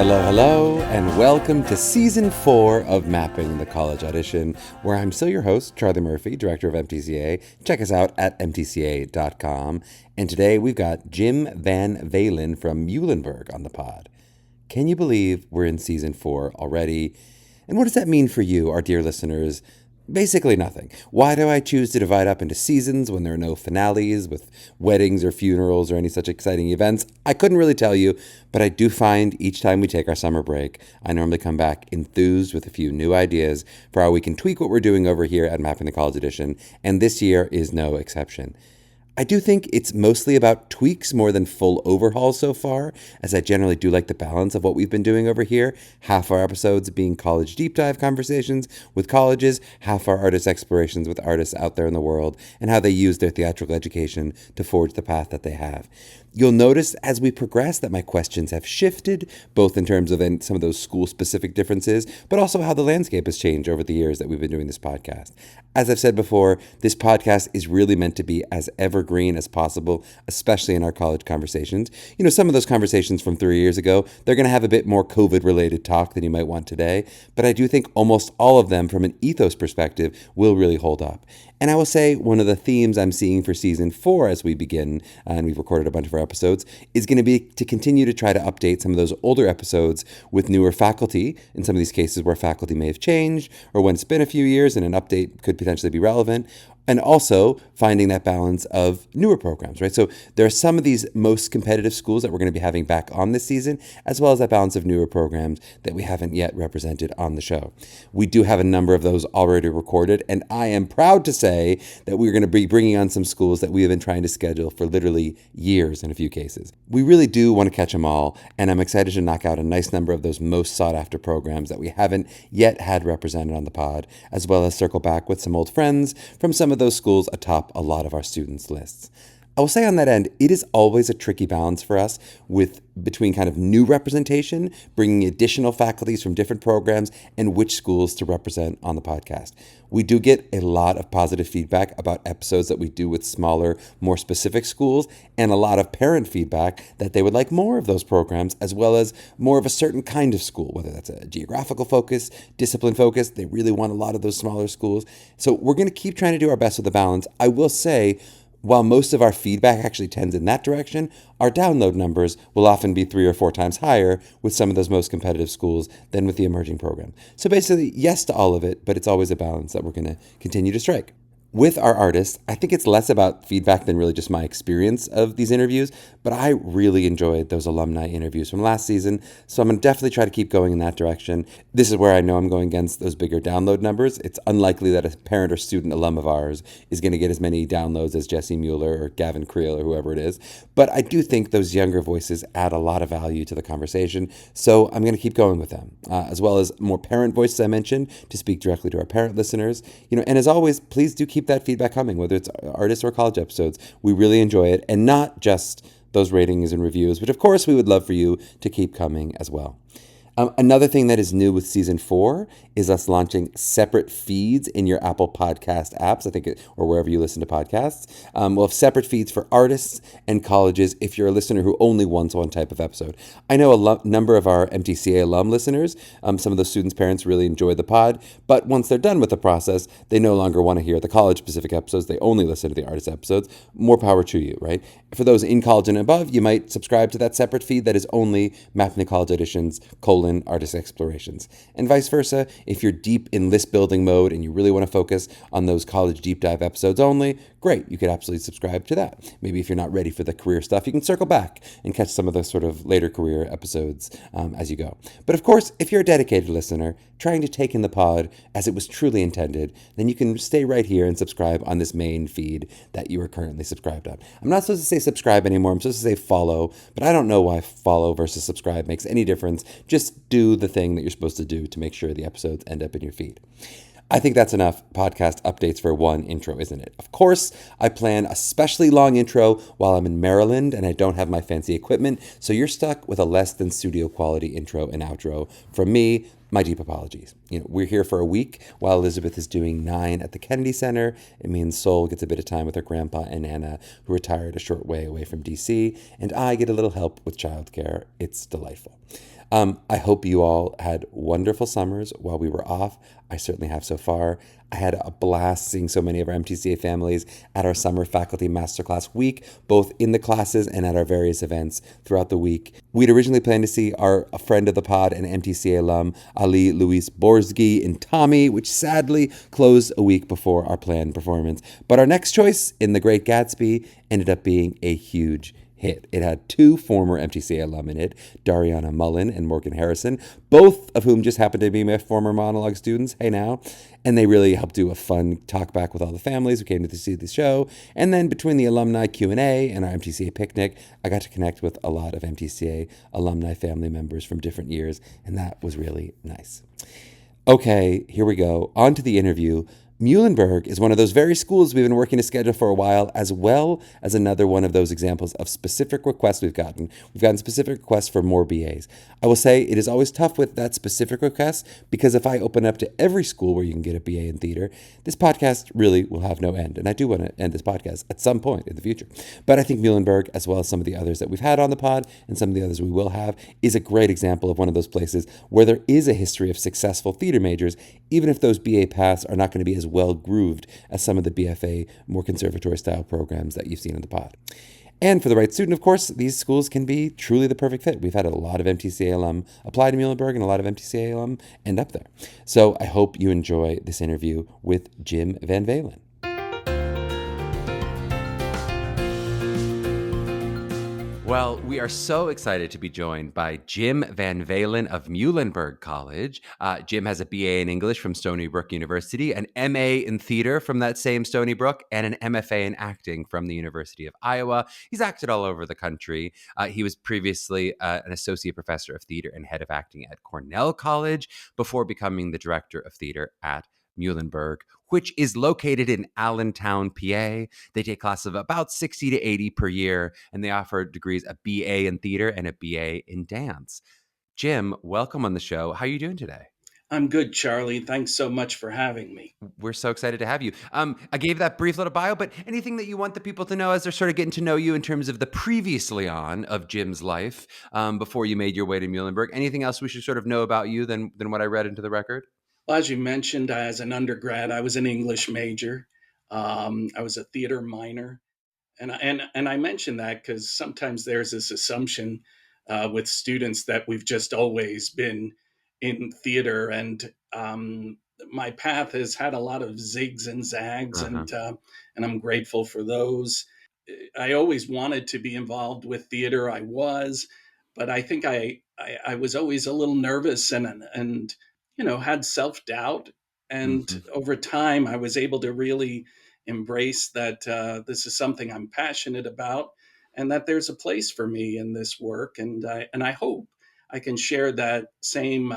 Hello, and welcome to Season 4 of Mapping the College Audition, where I'm still your host, Charlie Murphy, Director of MTCA. Check us out at mtca.com. And today we've got Jim VanValen from Muhlenberg on the pod. Can you believe we're in Season 4 already? And what does that mean for you, our dear listeners? Basically nothing. Why do I choose to divide up into seasons when there are no finales with weddings or funerals or any such exciting events? I couldn't really tell you, but I do find each time we take our summer break, I normally come back enthused with a few new ideas for how we can tweak what we're doing over here at Mapping the College Edition, and this year is no exception. I do think it's mostly about tweaks more than full overhauls so far, as I generally do like the balance of what we've been doing over here. Half our episodes being college deep dive conversations with colleges, half our artist explorations with artists out there in the world, and how they use their theatrical education to forge the path that they have. You'll notice as we progress that my questions have shifted, both in terms of some of those school-specific differences, but also how the landscape has changed over the years that we've been doing this podcast. As I've said before, this podcast is really meant to be as evergreen as possible, especially in our college conversations. You know, some of those conversations from 3 years ago, they're going to have a bit more COVID-related talk than you might want today, but I do think almost all of them, from an ethos perspective, will really hold up. And I will say one of the themes I'm seeing for Season 4 as we begin, and we've recorded a bunch of our episodes, is going to be to continue to try to update some of those older episodes with newer faculty, in some of these cases where faculty may have changed, or when it's been a few years and an update could potentially be relevant, and also finding that balance of newer programs, right? So there are some of these most competitive schools that we're going to be having back on this season, as well as that balance of newer programs that we haven't yet represented on the show. We do have a number of those already recorded, and I am proud to say that we're going to be bringing on some schools that we have been trying to schedule for literally years in a few cases. We really do want to catch them all, and I'm excited to knock out a nice number of those most sought-after programs that we haven't yet had represented on the pod, as well as circle back with some old friends from some of those schools atop a lot of our students' lists. I will say on that end, it is always a tricky balance for us between kind of new representation, bringing additional faculties from different programs, and which schools to represent on the podcast. We do get a lot of positive feedback about episodes that we do with smaller, more specific schools, and a lot of parent feedback that they would like more of those programs, as well as more of a certain kind of school, whether that's a geographical focus, discipline focus. They really want a lot of those smaller schools. So we're going to keep trying to do our best with the balance. I will say, while most of our feedback actually tends in that direction, our download numbers will often be 3 or 4 times higher with some of those most competitive schools than with the emerging program. So basically, yes to all of it, but it's always a balance that we're going to continue to strike. With our artists, I think it's less about feedback than really just my experience of these interviews, but I really enjoyed those alumni interviews from last season, so I'm going to definitely try to keep going in that direction. This is where I know I'm going against those bigger download numbers. It's unlikely that a parent or student alum of ours is going to get as many downloads as Jesse Mueller or Gavin Creel or whoever it is, but I do think those younger voices add a lot of value to the conversation, so I'm going to keep going with them, as well as more parent voices I mentioned to speak directly to our parent listeners. And as always, please do keep that feedback coming, whether it's artist or college episodes. We really enjoy it, and not just those ratings and reviews, which of course we would love for you to keep coming as well. Another thing that is new with Season 4 is us launching separate feeds in your Apple Podcast apps, or wherever you listen to podcasts. We'll have separate feeds for artists and colleges if you're a listener who only wants one type of episode. I know a number of our MTCA alum listeners, some of those students' parents really enjoy the pod, but once they're done with the process, they no longer want to hear the college-specific episodes. They only listen to the artist episodes. More power to you, right? For those in college and above, you might subscribe to that separate feed that is only Mapping the College Editions, artist explorations. And vice versa, if you're deep in list building mode and you really want to focus on those college deep dive episodes only, great, you could absolutely subscribe to that. Maybe if you're not ready for the career stuff, you can circle back and catch some of the sort of later career episodes as you go. But of course, if you're a dedicated listener trying to take in the pod as it was truly intended, then you can stay right here and subscribe on this main feed that you are currently subscribed on. I'm not supposed to say subscribe anymore. I'm supposed to say follow, but I don't know why follow versus subscribe makes any difference. Just do the thing that you're supposed to do to make sure the episodes end up in your feed. I think that's enough podcast updates for one intro, isn't it? Of course, I plan a specially long intro while I'm in Maryland and I don't have my fancy equipment, so you're stuck with a less than studio quality intro and outro from me. My deep apologies. We're here for a week while Elizabeth is doing 9 at the Kennedy Center. It means Sol gets a bit of time with her grandpa and Nana, who retired a short way away from DC, and I get a little help with childcare. It's delightful. I hope you all had wonderful summers while we were off. I certainly have so far. I had a blast seeing so many of our MTCA families at our summer faculty masterclass week, both in the classes and at our various events throughout the week. We'd originally planned to see our a friend of the pod and MTCA alum Ali Luis Borzgi in Tommy, which sadly closed a week before our planned performance. But our next choice in The Great Gatsby ended up being a huge hit. It had two former MTCA alum in it, Dariana Mullen and Morgan Harrison, both of whom just happened to be my former monologue students. Hey now. And they really helped do a fun talk back with all the families who came to see the show. And then between the alumni Q&A and our MTCA picnic, I got to connect with a lot of MTCA alumni family members from different years, and that was really nice. Okay, here we go. On to the interview. Muhlenberg is one of those very schools we've been working to schedule for a while, as well as another one of those examples of specific requests we've gotten. We've gotten specific requests for more BAs. I will say it is always tough with that specific request because if I open up to every school where you can get a BA in theater, this podcast really will have no end. And I do want to end this podcast at some point in the future. But I think Muhlenberg, as well as some of the others that we've had on the pod and some of the others we will have, is a great example of one of those places where there is a history of successful theater majors, even if those BA paths are not going to be as well grooved as some of the BFA, more conservatory style programs that you've seen in the pod. And for the right student, of course, these schools can be truly the perfect fit. We've had a lot of MTCA alum apply to Muhlenberg and a lot of MTCA alum end up there. So I hope you enjoy this interview with Jim VanValen. Well, we are so excited to be joined by Jim VanValen of Muhlenberg College. Jim has a BA in English from Stony Brook University, an MA in theater from that same Stony Brook, and an MFA in acting from the University of Iowa. He's acted all over the country. He was previously an associate professor of theater and head of acting at Cornell College before becoming the director of theater at Muhlenberg, which is located in Allentown, PA. They take classes of about 60 to 80 per year, and they offer degrees a BA in theater and a BA in dance. Jim, welcome on the show. How are you doing today? I'm good, Charlie. Thanks so much for having me. We're so excited to have you. I gave that brief little bio, but anything that you want the people to know as they're sort of getting to know you in terms of the previously on of Jim's life before you made your way to Muhlenberg? Anything else we should sort of know about you than what I read into the record? Well, as you mentioned, as an undergrad, I was an English major. I was a theater minor, and I mention that because sometimes there's this assumption with students that we've just always been in theater, and my path has had a lot of zigs and zags, Uh-huh. and I'm grateful for those. I always wanted to be involved with theater. I was, but I think I was always a little nervous and had self doubt. And Mm-hmm. over time, I was able to really embrace that this is something I'm passionate about, and that there's a place for me in this work. And I hope I can share that same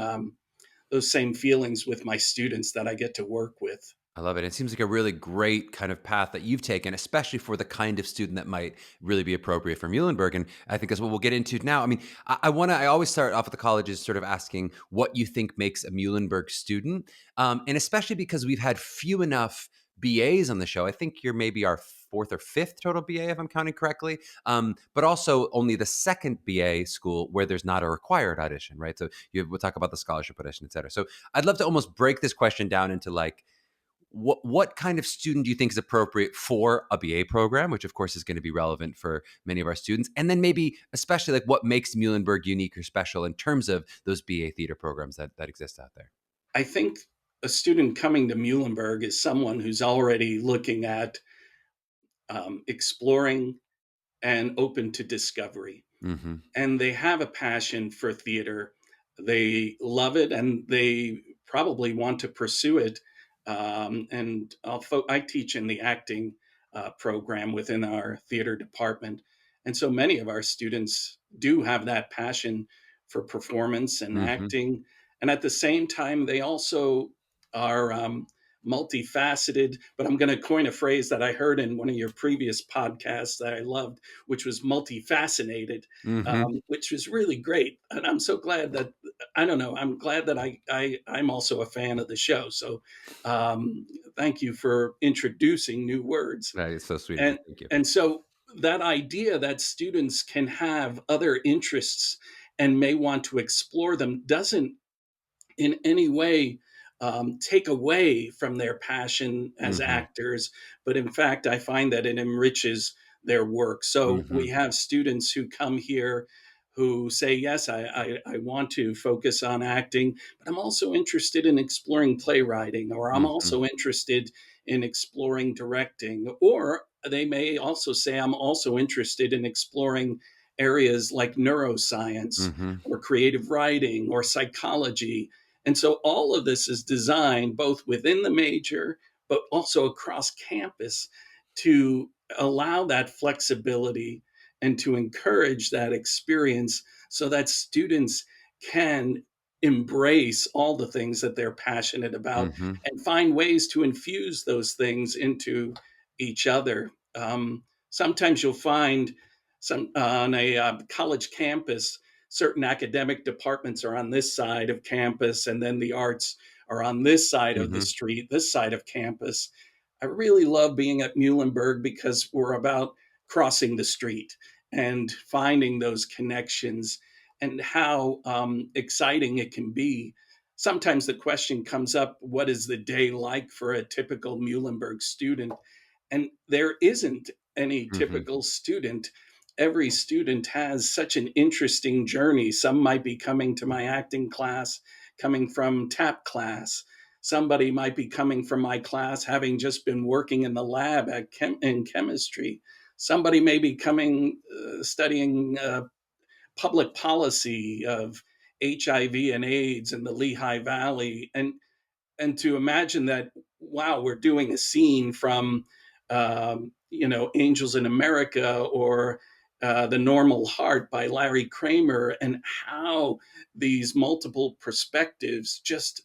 those same feelings with my students that I get to work with. I love it. It seems like a really great kind of path that you've taken, especially for the kind of student that might really be appropriate for Muhlenberg. And I think that's what we'll get into now. I mean, I always start off at the colleges sort of asking what you think makes a Muhlenberg student. And especially because we've had few enough BAs on the show. I think you're maybe our fourth or fifth total BA, if I'm counting correctly. But also only the second BA school where there's not a required audition, right? So we'll talk about the scholarship audition, et cetera. So I'd love to almost break this question down into like, what kind of student do you think is appropriate for a BA program, which of course is going to be relevant for many of our students, and then maybe especially like what makes Muhlenberg unique or special in terms of those BA theater programs that exist out there? I think a student coming to Muhlenberg is someone who's already looking at exploring and open to discovery. Mm-hmm. And they have a passion for theater. They love it and they probably want to pursue it. I teach in the acting program within our theater department. And so many of our students do have that passion for performance and Mm-hmm. acting. And at the same time, they also are multifaceted. But I'm going to coin a phrase that I heard in one of your previous podcasts that I loved, which was multifascinated, Mm-hmm. which was really great. And I'm so glad that I don't know. I'm glad that I'm also a fan of the show. So thank you for introducing new words. That is so sweet of you. And Thank you. and so that idea that students can have other interests and may want to explore them doesn't in any way take away from their passion as Mm-hmm. actors, but in fact, I find that it enriches their work. So Mm-hmm. we have students who come here who say, yes, I want to focus on acting, but I'm also interested in exploring playwriting, or I'm Mm-hmm. also interested in exploring directing, or they may also say, I'm also interested in exploring areas like neuroscience Mm-hmm. or creative writing or psychology. And so all of this is designed both within the major, but also across campus to allow that flexibility and to encourage that experience so that students can embrace all the things that they're passionate about Mm-hmm. and find ways to infuse those things into each other. Sometimes you'll find on a college campus, certain academic departments are on this side of campus, and then the arts are on this side of the Mm-hmm. street, this side of campus. I really love being at Muhlenberg because we're about crossing the street and finding those connections and how exciting it can be. Sometimes the question comes up, what is the day like for a typical Muhlenberg student? And there isn't any Mm-hmm. typical student. Every student has such an interesting journey. Some might be coming to my acting class coming from tap class. Somebody might be coming from my class having just been working in the lab in chemistry. Somebody may be coming studying public policy of HIV and AIDS in the Lehigh Valley. And to imagine that, wow, we're doing a scene from Angels in America or The Normal Heart by Larry Kramer, and how these multiple perspectives just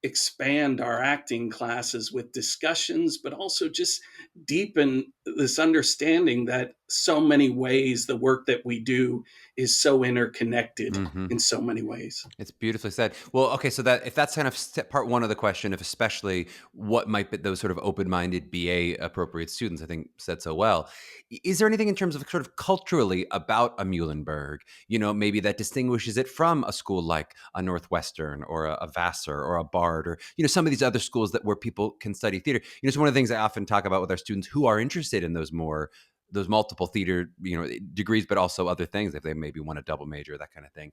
expand our acting classes with discussions, but also just deepen this understanding that so many ways the work that we do is so interconnected Mm-hmm. in so many ways. It's beautifully said. Well, okay, so that if that's kind of part one of the question, if especially what might be those sort of open-minded BA appropriate students, I think said so well. Is there anything in terms of sort of culturally about a Muhlenberg, maybe that distinguishes it from a school like a Northwestern or a Vassar or a Bard or some of these other schools that where people can study theater? It's one of the things I often talk about with our students who are interested in those multiple theater degrees, but also other things if they maybe want a double major, that kind of thing.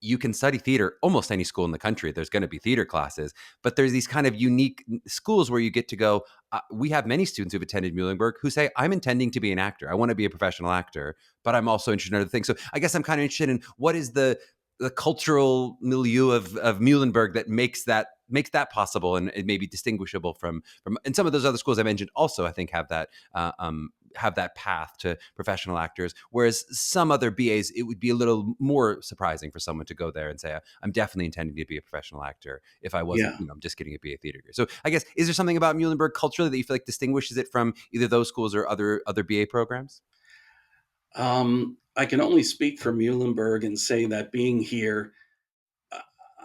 You can study theater almost any school in the country. There's going to be theater classes, but there's these kind of unique schools where you get to go. We have many students who've attended Muhlenberg who say, I'm intending to be an actor. I want to be a professional actor, but I'm also interested in other things. So I guess I'm kind of interested in what is the cultural milieu of Muhlenberg that makes that possible and it may be distinguishable from and some of those other schools I mentioned also I think have that path to professional actors, whereas some other BAs it would be a little more surprising for someone to go there and say I'm definitely intending to be a professional actor if I wasn't Yeah. I'm just getting a BA theater degree. So I guess is there something about Muhlenberg culturally that you feel like distinguishes it from either those schools or other BA programs? I can only speak for Muhlenberg and say that being here,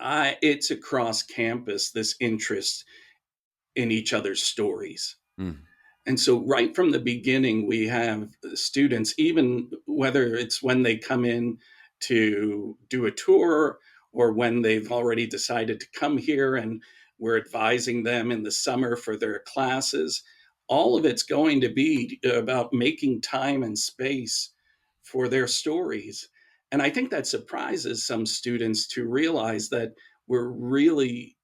it's across campus, this interest in each other's stories. Mm, And so, right from the beginning, we have students, even whether it's when they come in to do a tour or when they've already decided to come here and we're advising them in the summer for their classes, all of it's going to be about making time and space for their stories. And I think that surprises some students to realize that we're really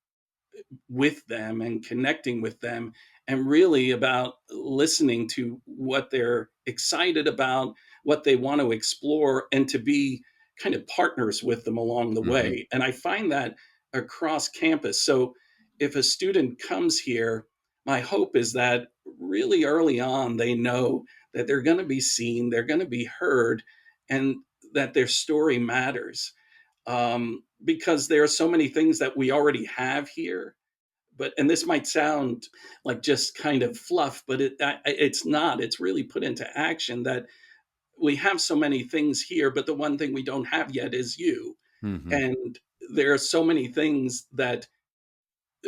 with them and connecting with them and really about listening to what they're excited about, what they want to explore, and to be kind of partners with them along the hmm way. And I find that across campus. So if a student comes here, my hope is that really early on they know that they're going to be seen, they're going to be heard, and that their story matters. Because there are so many things that we already have here, and this might sound like just kind of fluff, but it's not. It's really put into action that we have so many things here, but the one thing we don't have yet is you. hmm And there are so many things that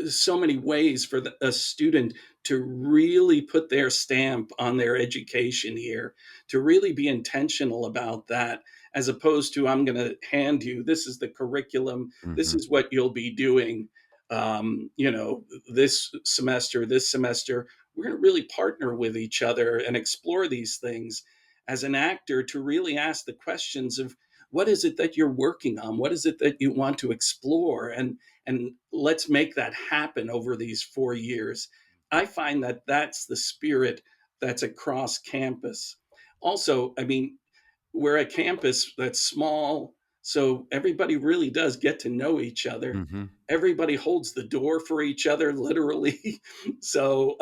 so many ways for a student to really put their stamp on their education here, to really be intentional about that, as opposed to I'm going to hand you, this is the curriculum, this Hmm. is what you'll be doing, you know, this semester. We're going to really partner with each other and explore these things as an actor, to really ask the questions of what is it that you're working on? What is it that you want to explore? And let's make that happen over these 4 years. I find that that's the spirit that's across campus. Also, I mean, we're a campus that's small, so everybody really does get to know each other. Hmm. Everybody holds the door for each other, literally. So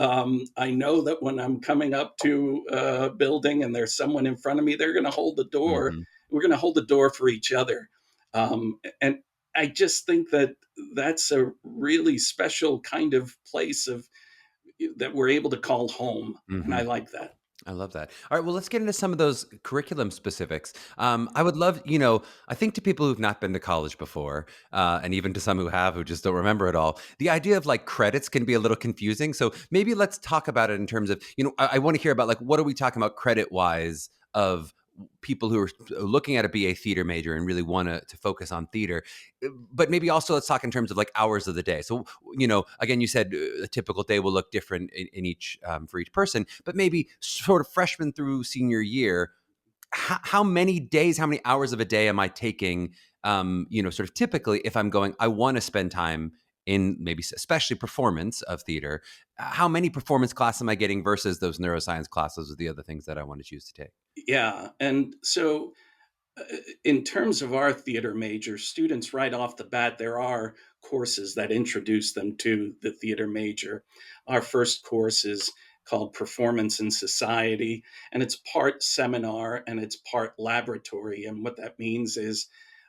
I know that when I'm coming up to a building and there's someone in front of me, they're going to hold the door. Hmm. We're going to hold the door for each other. And I just think that that's a really special kind of place of that we're able to call home, and Hmm. I like that. I love that. All right, well, let's get into some of those curriculum specifics. I would love, I think to people who've not been to college before, and even to some who have, who just don't remember it all, the idea of like credits can be a little confusing. So maybe let's talk about it in terms of, I want to hear about like, what are we talking about credit wise of people who are looking at a BA theater major and really want to focus on theater. But maybe also let's talk in terms of like hours of the day. So, again, you said a typical day will look different in each for each person, but maybe sort of freshman through senior year, how many days, how many hours of a day am I taking? Sort of typically, if I'm going, I want to spend time in maybe especially performance of theater. How many performance classes am I getting versus those neuroscience classes or the other things that I want to choose to take? Yeah, and so uh, in terms of our theater major students, right off the bat, there are courses that introduce them to the theater major. Our first course is called Performance in Society, and it's part seminar and it's part laboratory. And what that means is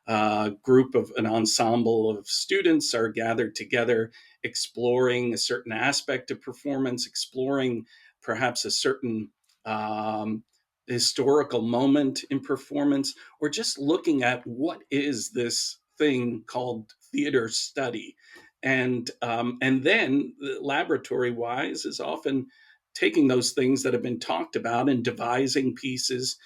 a group of an ensemble of students are gathered together, exploring a certain aspect of performance, exploring perhaps a certain um, historical moment in performance, or just looking at what is this thing called theater study. And then laboratory wise is often taking those things that have been talked about and devising pieces,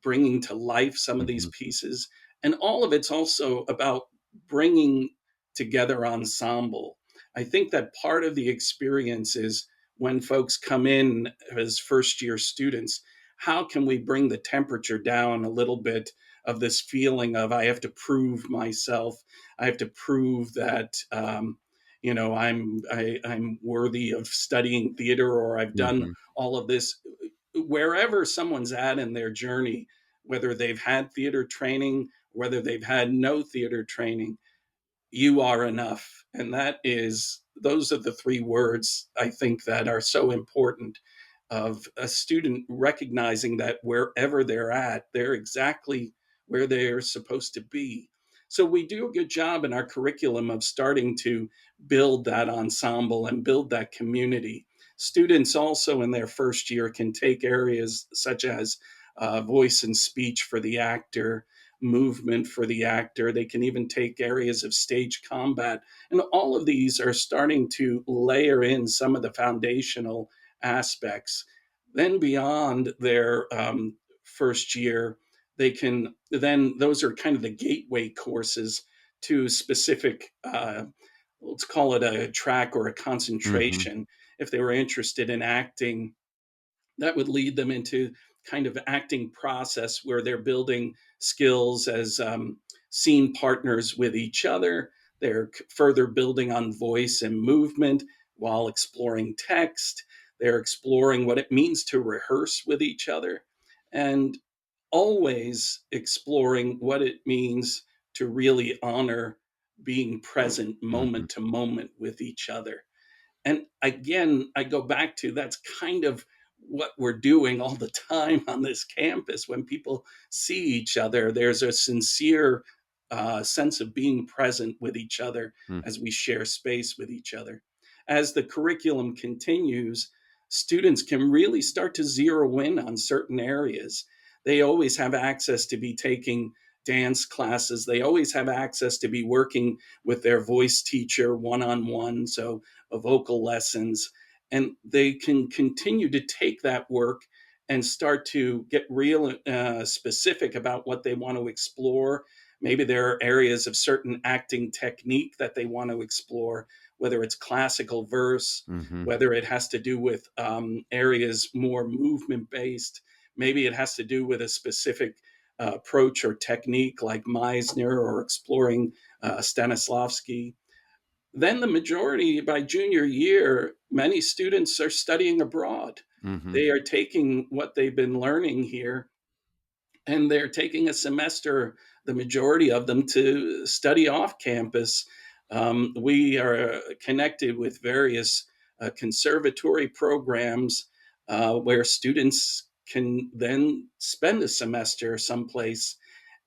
bringing to life some of these Hmm. pieces. And all of it's also about bringing together ensemble. I think that part of the experience is when folks come in as first year students, how can we bring the temperature down a little bit of this feeling of I have to prove myself, I have to prove that I'm worthy of studying theater, or I've done Hmm. all of this. Wherever someone's at in their journey, whether they've had theater training, whether they've had no theater training, you are enough. And those are the three words I think that are so important, of a student recognizing that wherever they're at, they're exactly where they're supposed to be. So we do a good job in our curriculum of starting to build that ensemble and build that community. Students also in their first year can take areas such as voice and speech for the actor, movement for the actor. They can even take areas of stage combat. And all of these are starting to layer in some of the foundational aspects. Then, beyond their first year, they can then, those are kind of the gateway courses to specific, let's call it a track or a Hmm. concentration. If they were interested in acting, that would lead them into kind of acting process where they're building skills as scene partners with each other. They're further building on voice and movement while exploring text. They're exploring what it means to rehearse with each other, and always exploring what it means to really honor being present Hmm. moment to moment with each other. And again, I go back to that's kind of what we're doing all the time on this campus. When people see each other, there's a sincere sense of being present with each other as we share space with each other. As the curriculum continues, students can really start to zero in on certain areas. They always have access to be taking dance classes. They always have access to be working with their voice teacher one-on-one, so vocal lessons. And they can continue to take that work and start to get real specific about what they want to explore. Maybe there are areas of certain acting technique that they want to explore, whether it's classical verse, Mm-hmm. whether it has to do with areas more movement based. Maybe it has to do with a specific approach or technique like Meisner or exploring Stanislavski. Then the majority, by junior year, many students are studying abroad. Mm-hmm. They are taking what they've been learning here and they're taking a semester, the majority of them, to study off campus. We are connected with various conservatory programs where students can then spend a semester someplace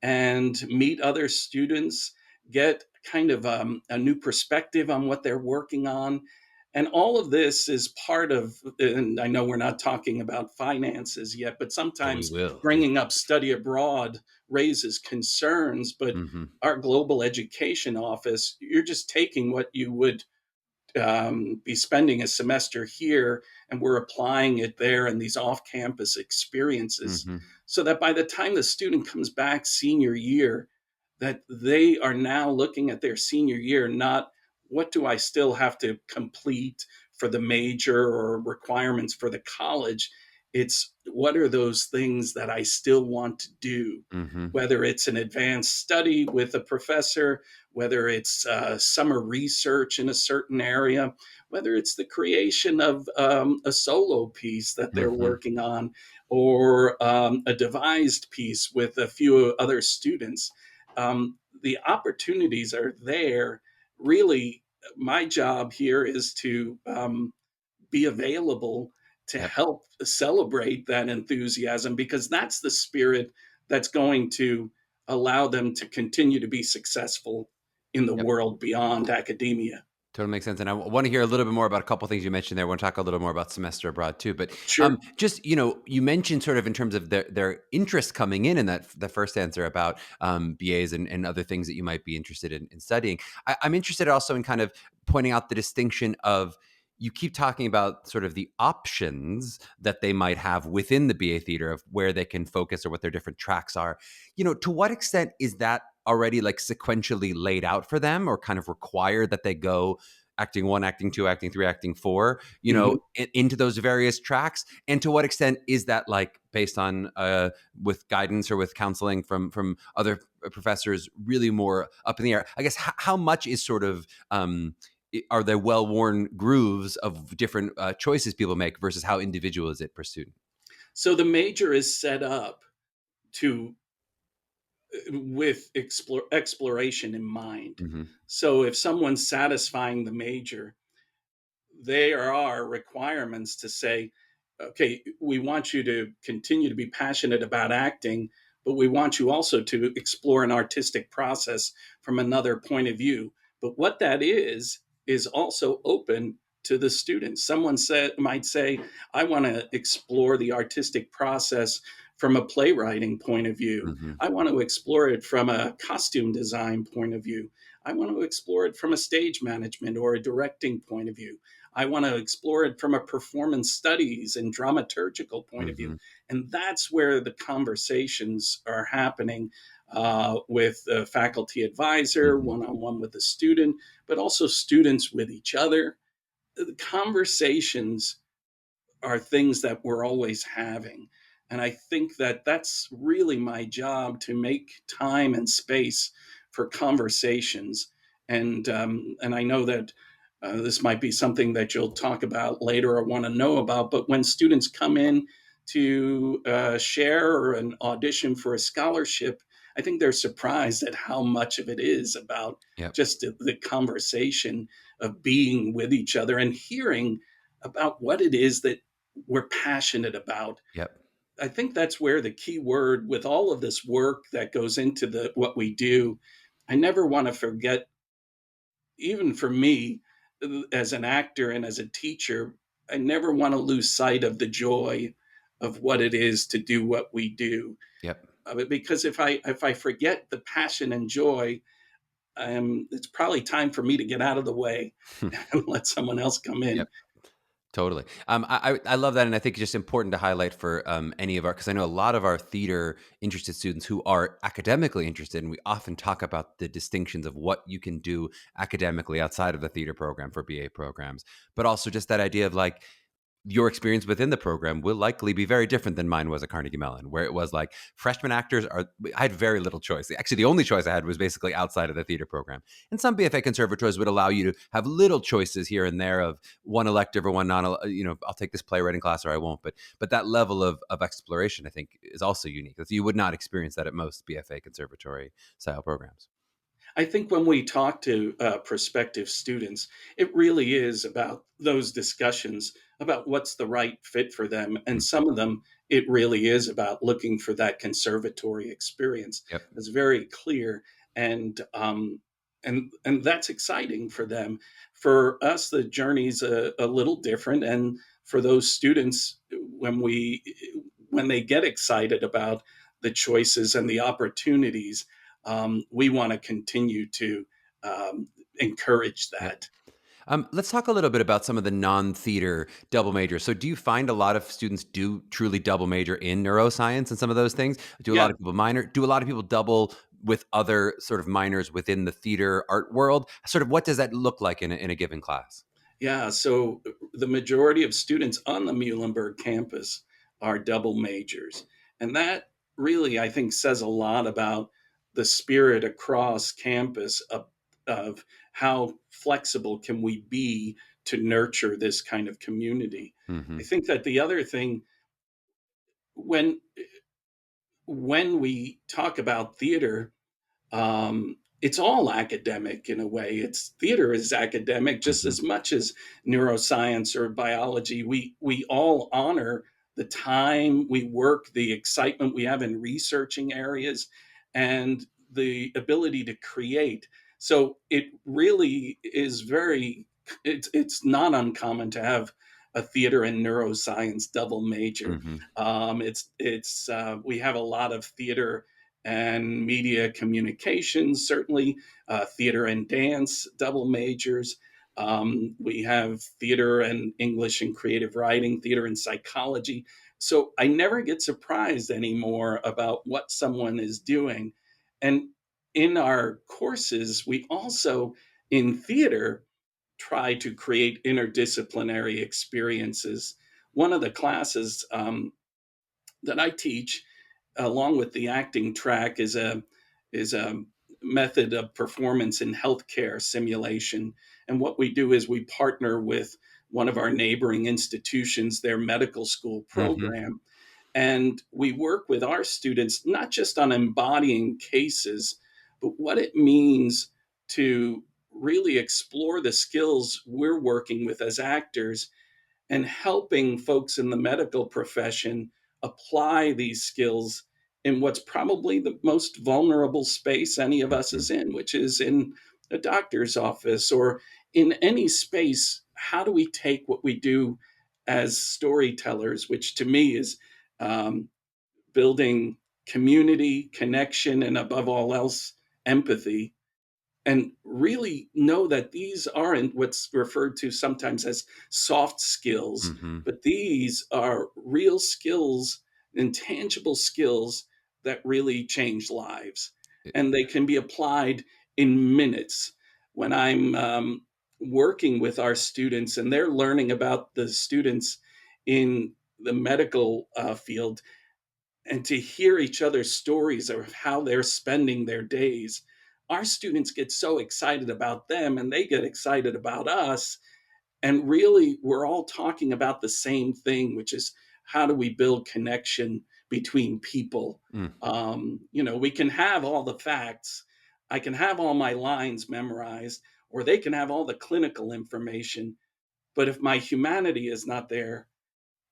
and meet other students, get kind of a new perspective on what they're working on. And all of this is part of, and I know we're not talking about finances yet, but But we sometimes will. Yeah. bringing up study abroad raises concerns. But Mm-hmm. our global education office, you're just taking what you would be spending a semester here, and we're applying it there in these off campus experiences, Mm-hmm. so that by the time the student comes back senior year, that they are now looking at their senior year, not what do I still have to complete for the major or requirements for the college. It's what are those things that I still want to do, Mm-hmm. whether it's an advanced study with a professor, whether it's summer research in a certain area, whether it's the creation of a solo piece that they're Mm-hmm. working on, or a devised piece with a few other students. The opportunities are there. Really, my job here is to be available to Yep. help celebrate that enthusiasm, because that's the spirit that's going to allow them to continue to be successful in the Yep. world beyond academia. Totally makes sense. And I want to hear a little bit more about a couple of things you mentioned there. I want to talk a little more about semester abroad too. But Sure. just, you mentioned sort of in terms of their interest coming in that the first answer about BAs and other things that you might be interested in studying. I'm interested also in kind of pointing out the distinction of, you keep talking about sort of the options that they might have within the BA theater of where they can focus or what their different tracks are. To what extent is that already like sequentially laid out for them, or kind of required that they go acting one, acting two, acting three, acting four, Mhm. into those various tracks? And to what extent is that like based on with guidance or with counseling from other professors, really more up in the air? I guess how much is sort of are there well-worn grooves of different choices people make versus how individual is it per student? So the major is set up to with exploration in mind. Mm-hmm. So if someone's satisfying the major, there are requirements to say, okay, we want you to continue to be passionate about acting, but we want you also to explore an artistic process from another point of view. But what that is also open to the students. Might say, I want to explore the artistic process from a playwriting point of view. Mm-hmm. I want to explore it from a costume design point of view. I want to explore it from a stage management or a directing point of view. I want to explore it from a performance studies and dramaturgical point of view. Mm-hmm. And that's where the conversations are happening with the faculty advisor, Mm-hmm. one on one with the student, but also students with each other. The conversations are things that we're always having. And I think that that's really my job, to make time and space for conversations. And I know that this might be something that you'll talk about later or want to know about. But when students come in to share or an audition for a scholarship, I think they're surprised at how much of it is about Yep. just the conversation of being with each other and hearing about what it is that we're passionate about. Yep. I think that's where the key word, with all of this work that goes into the what we do, I never want to forget, even for me as an actor and as a teacher, I never want to lose sight of the joy of what it is to do what we do. Yep. of it, because if I forget the passion and joy, it's probably time for me to get out of the way and let someone else come in. Yep. Totally. I love that, and I think it's just important to highlight for any of our, because I know a lot of our theater interested students who are academically interested, and we often talk about the distinctions of what you can do academically outside of the theater program for BA programs, but also just that idea of like your experience within the program will likely be very different than mine was at Carnegie Mellon, where it was like freshman actors are, I had very little choice. Actually, the only choice I had was basically outside of the theater program. And some BFA conservatories would allow you to have little choices here and there of one elective or one non, I'll take this playwriting class or I won't. But that level of exploration, I think, is also unique. You would not experience that at most BFA conservatory style programs. I think when we talk to prospective students, it really is about those discussions about what's the right fit for them. And Mm. some of them, it really is about looking for that conservatory experience. Yep. It's very clear, and and that's exciting for them. For us, the journey's a little different, and for those students, when they get excited about the choices and the opportunities, we want to continue to encourage Yep. that. Let's talk a little bit about some of the non-theater double majors. So, do you find a lot of students do truly double major in neuroscience and some of those things? Do a lot Yeah, of people minor? Do a lot of people double with other sort of minors within the theater art world? Sort of, what does that look like in a given class? yeah. So the majority of students on the Muhlenberg campus are double majors. And that really, I think, says a lot about the spirit across campus of how flexible can we be to nurture this kind of community. Hmm. I think that the other thing, when we talk about theater, it's all academic in a way. It's theater is academic just Hmm. as much as neuroscience or biology. We all honor the time we work, the excitement we have in researching areas, and the ability to create. So it really is very. It's not uncommon to have a theater and neuroscience double major. Hmm. It's We have a lot of theater and media communications, certainly theater and dance double majors. We have theater and English and creative writing, theater and psychology. So I never get surprised anymore about what someone is doing. And in our courses, we also, in theater, try to create interdisciplinary experiences. One of the classes that I teach, along with the acting track, is a method of performance in healthcare simulation. And what we do is we partner with one of our neighboring institutions, their medical school Hmm. program, and we work with our students not just on embodying cases, but what it means to really explore the skills we're working with as actors and helping folks in the medical profession apply these skills in what's probably the most vulnerable space any of us Hmm. is in, which is in a doctor's office or in any space. How do we take what we do as storytellers, which to me is um, building community, connection, and above all else, empathy, and really know that these aren't what's referred to sometimes as soft skills, Hmm. but these are real skills, intangible skills that really change lives. And they can be applied in minutes. When I'm working with our students and they're learning about the students in the medical field, and to hear each other's stories of how they're spending their days. Our students get so excited about them and they get excited about us. And really, we're all talking about the same thing, which is how do we build connection between people? Mm. We can have all the facts, I can have all my lines memorized, or they can have all the clinical information. But if my humanity is not there,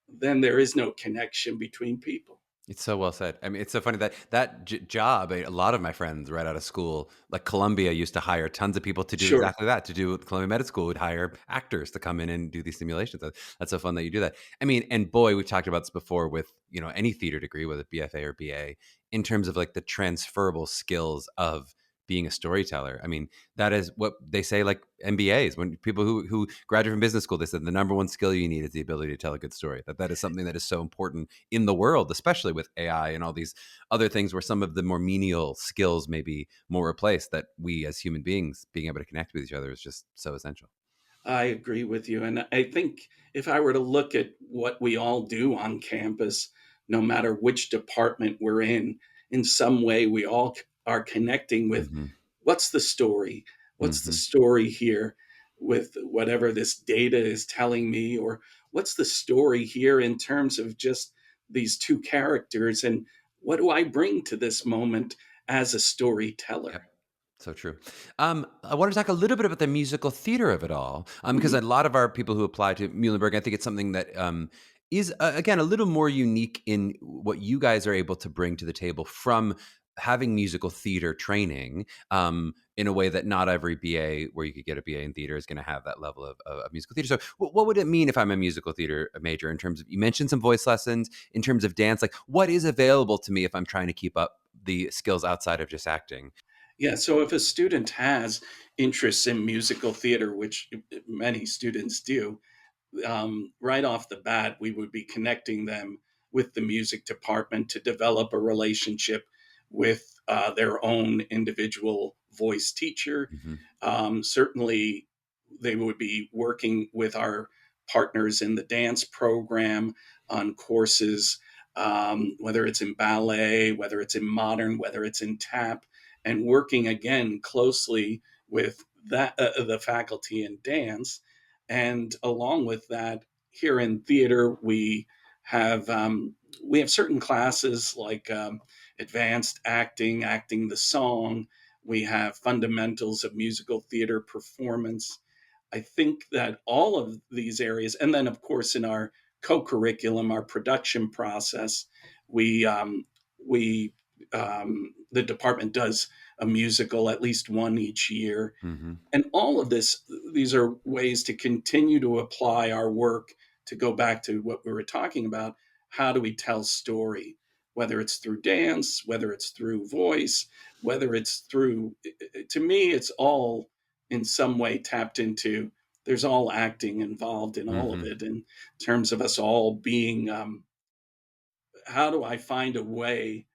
then there is no connection between people. It's so well said. I mean, it's so funny that job. A lot of my friends right out of school, like Columbia, used to hire tons of people to do Sure. exactly that. To do Columbia Medical School would hire actors to come in and do these simulations. That's so fun that you do that. I mean, and boy, we've talked about this before with any theater degree, whether BFA or BA, in terms of like the transferable skills of being a storyteller. I mean, that is what they say, like MBAs, when people who graduate from business school, they said the number one skill you need is the ability to tell a good story. That is something that is so important in the world, especially with AI and all these other things where some of the more menial skills may be more replaced, that we as human beings being able to connect with each other is just so essential. I agree with you. And I think if I were to look at what we all do on campus, no matter which department we're in some way, we all are connecting with Hmm. what's the story? What's the Hmm. story here with whatever this data is telling me? Or what's the story here in terms of just these two characters? And what do I bring to this moment as a storyteller? Yep. So true. I want to talk a little bit about the musical theater of it all, because Mhm. a lot of our people who apply to Muhlenberg, I think it's something that is again a little more unique in what you guys are able to bring to the table from having musical theater training, in a way that not every BA, where you could get a BA in theater, is going to have that level of musical theater. So, what would it mean if I'm a musical theater major in terms of, you mentioned some voice lessons, in terms of dance, like what is available to me if I'm trying to keep up the skills outside of just acting? Yeah, so if a student has interests in musical theater, which many students do, right off the bat, we would be connecting them with the music department to develop a relationship with their own individual voice teacher. Hmm. Certainly, they would be working with our partners in the dance program on courses, whether it's in ballet, whether it's in modern, whether it's in tap, and working again closely with the faculty in dance. And along with that, here in theater, have we have certain classes like advanced acting, acting the song. We have fundamentals of musical theater performance. I think that all of these areas, and then of course in our co-curriculum, our production process, we we the department does a musical, at least one each year, Hmm. and all of these are ways to continue to apply our work, to go back to what we were talking about. How do we tell story? Whether it's through dance, whether it's through voice, whether it's through, to me, it's all in some way tapped into. There's all acting involved in all of Hmm. it in terms of us all being, how do I find a way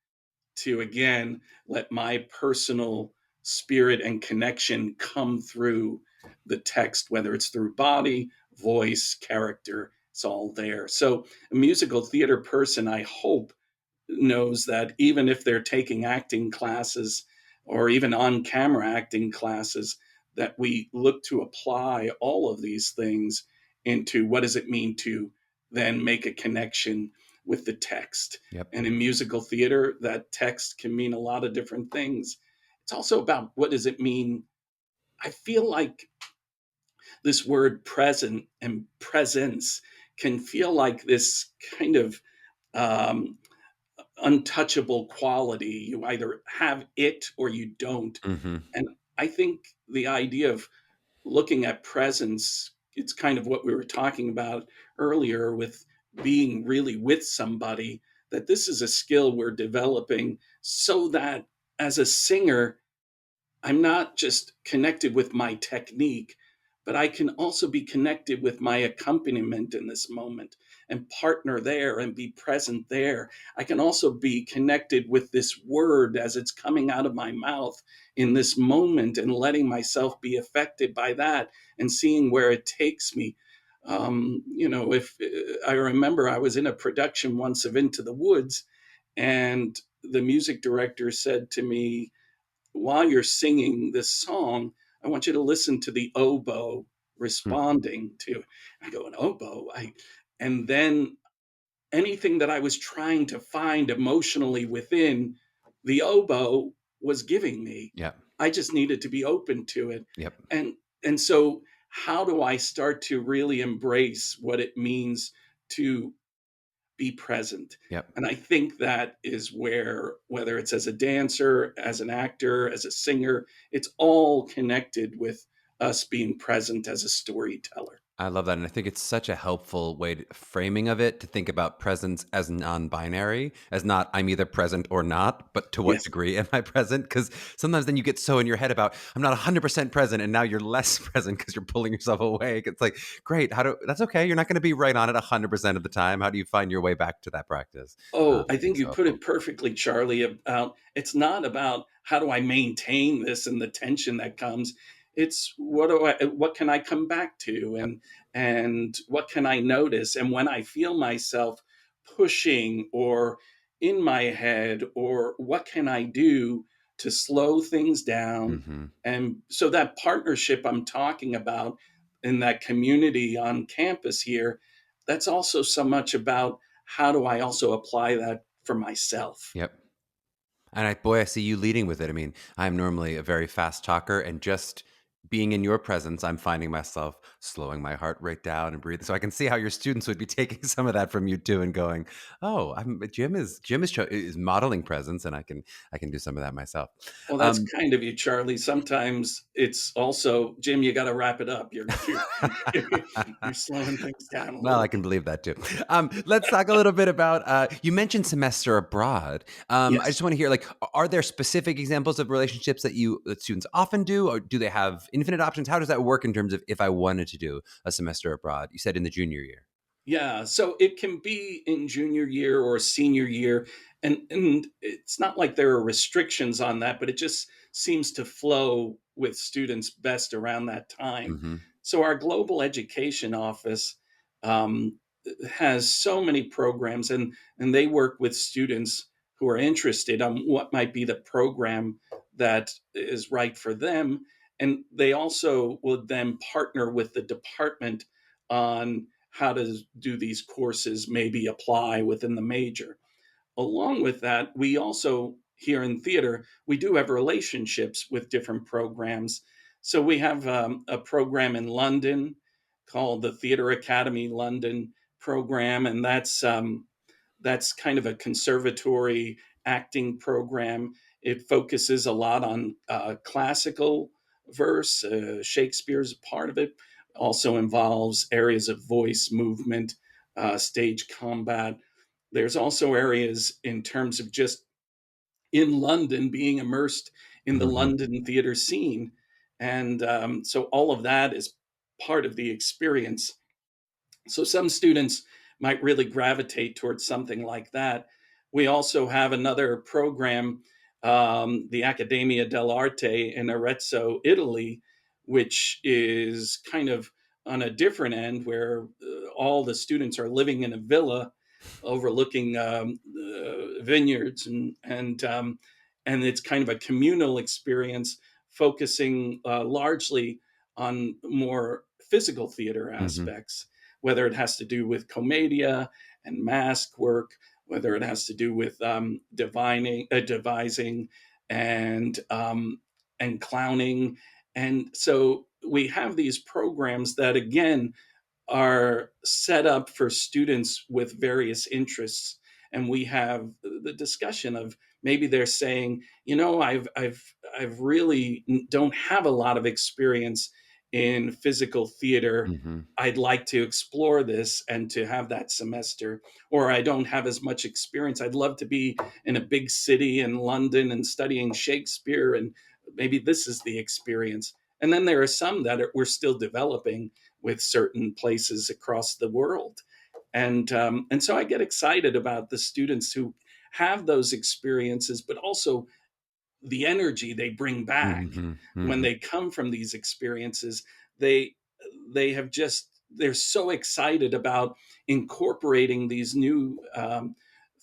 to again let my personal spirit and connection come through the text, whether it's through body, voice, character, it's all there. So a musical theater person, I hope, knows that even if they're taking acting classes or even on camera acting classes, that we look to apply all of these things into what does it mean to then make a connection with the text. Yep. And in musical theater, that text can mean a lot of different things. It's also about what does it mean. I feel like this word present and presence can feel like this kind of um, untouchable quality. You either have it or you don't. Hmm. And I think the idea of looking at presence, it's kind of what we were talking about earlier with being really with somebody, that this is a skill we're developing so that as a singer, I'm not just connected with my technique, but I can also be connected with my accompaniment in this moment and partner there and be present there. I can also be connected with this word as it's coming out of my mouth in this moment and letting myself be affected by that and seeing where it takes me. If I remember, I was in a production once of Into the Woods, and the music director said to me, while you're singing this song, I want you to listen to the oboe responding to. I go, an oboe? And then anything that I was trying to find emotionally within, the oboe was giving me. Yep. I just needed to be open to it. Yep. And so how do I start to really embrace what it means to be present. Yep. And I think that is where, whether it's as a dancer, as an actor, as a singer, it's all connected with us being present as a storyteller. I love that, and I think it's such a helpful way framing of it to think about presence as non-binary, as not I'm either present or not, but to what Yes. degree am I present? Because sometimes then you get so in your head about I'm not 100% present, and now you're less present because you're pulling yourself away. It's like, great, that's okay. You're not going to be right on it 100% of the time. How do you find your way back to that practice? Oh, I I think think it's you so put helpful. it perfectly, Charlie, about it's not about how do I maintain this and the tension that comes. It's what can I come back to, Yep. and what can I notice? And when I feel myself pushing or in my head, or what can I do to slow things down? Hmm. And so that partnership I'm talking about in that community on campus here, that's also so much about how do I also apply that for myself? Yep. And I see you leading with it. I mean, I'm normally a very fast talker, and just being in your presence, I'm finding myself slowing my heart rate down and breathing. So I can see how your students would be taking some of that from you too, and going, "Oh, Jim is modeling presence, and I can do some of that myself." Well, that's Um, kind of you, Charlie. Sometimes it's also, Jim, you got to wrap it up. You're slowing things down a well, I little can bit. believe that too. Let's talk a little bit about. You mentioned semester abroad. I Yes. just want to hear, like, are there specific examples of relationships that students often do, or do they have infinite options? How does that work in terms of if I wanted to do a semester abroad? You said in the junior year. Yeah, so it can be in junior year or senior year, and it's not like there are restrictions on that, but it just seems to flow with students best around that time. Hmm. So our global education office um, has so many programs, and they work with students who are interested on what might be the program that is right for them, and they also would then partner with the department on how to do these courses maybe apply within the major. Along with that, we also here in theater, we do have relationships with different programs. So we have a program in London called the Theater Academy London program, and that's kind of a conservatory acting program. It focuses a lot on classical verse. Shakespeare's a part of it. Also involves areas of voice movement, stage combat. There's also areas in terms of just in London being immersed in the Hmm. London theater scene. And so all of that is part of the experience. So some students might really gravitate towards something like that. We also have another program, the Accademia dell'Arte in Arezzo, Italy, which is kind of on a different end where all the students are living in a villa overlooking vineyards, and it's kind of a communal experience focusing largely on more physical theater Hmm. aspects, whether it has to do with commedia and mask work, whether it has to do with devising and clowning. And so we have these programs that, again, are set up for students with various interests, and we have the discussion of maybe they're saying, I've really don't have a lot of experience in physical theater. Hmm. I'd like to explore this and to have that semester. Or I don't have as much experience. I'd love to be in a big city in London and studying Shakespeare, and maybe this is the experience. And then there are some that we're still developing with certain places across the world. And so I get excited about the students who have those experiences, but also the energy they bring back Hmm. when Hmm. they come from these experiences. They have just they're so excited about incorporating these new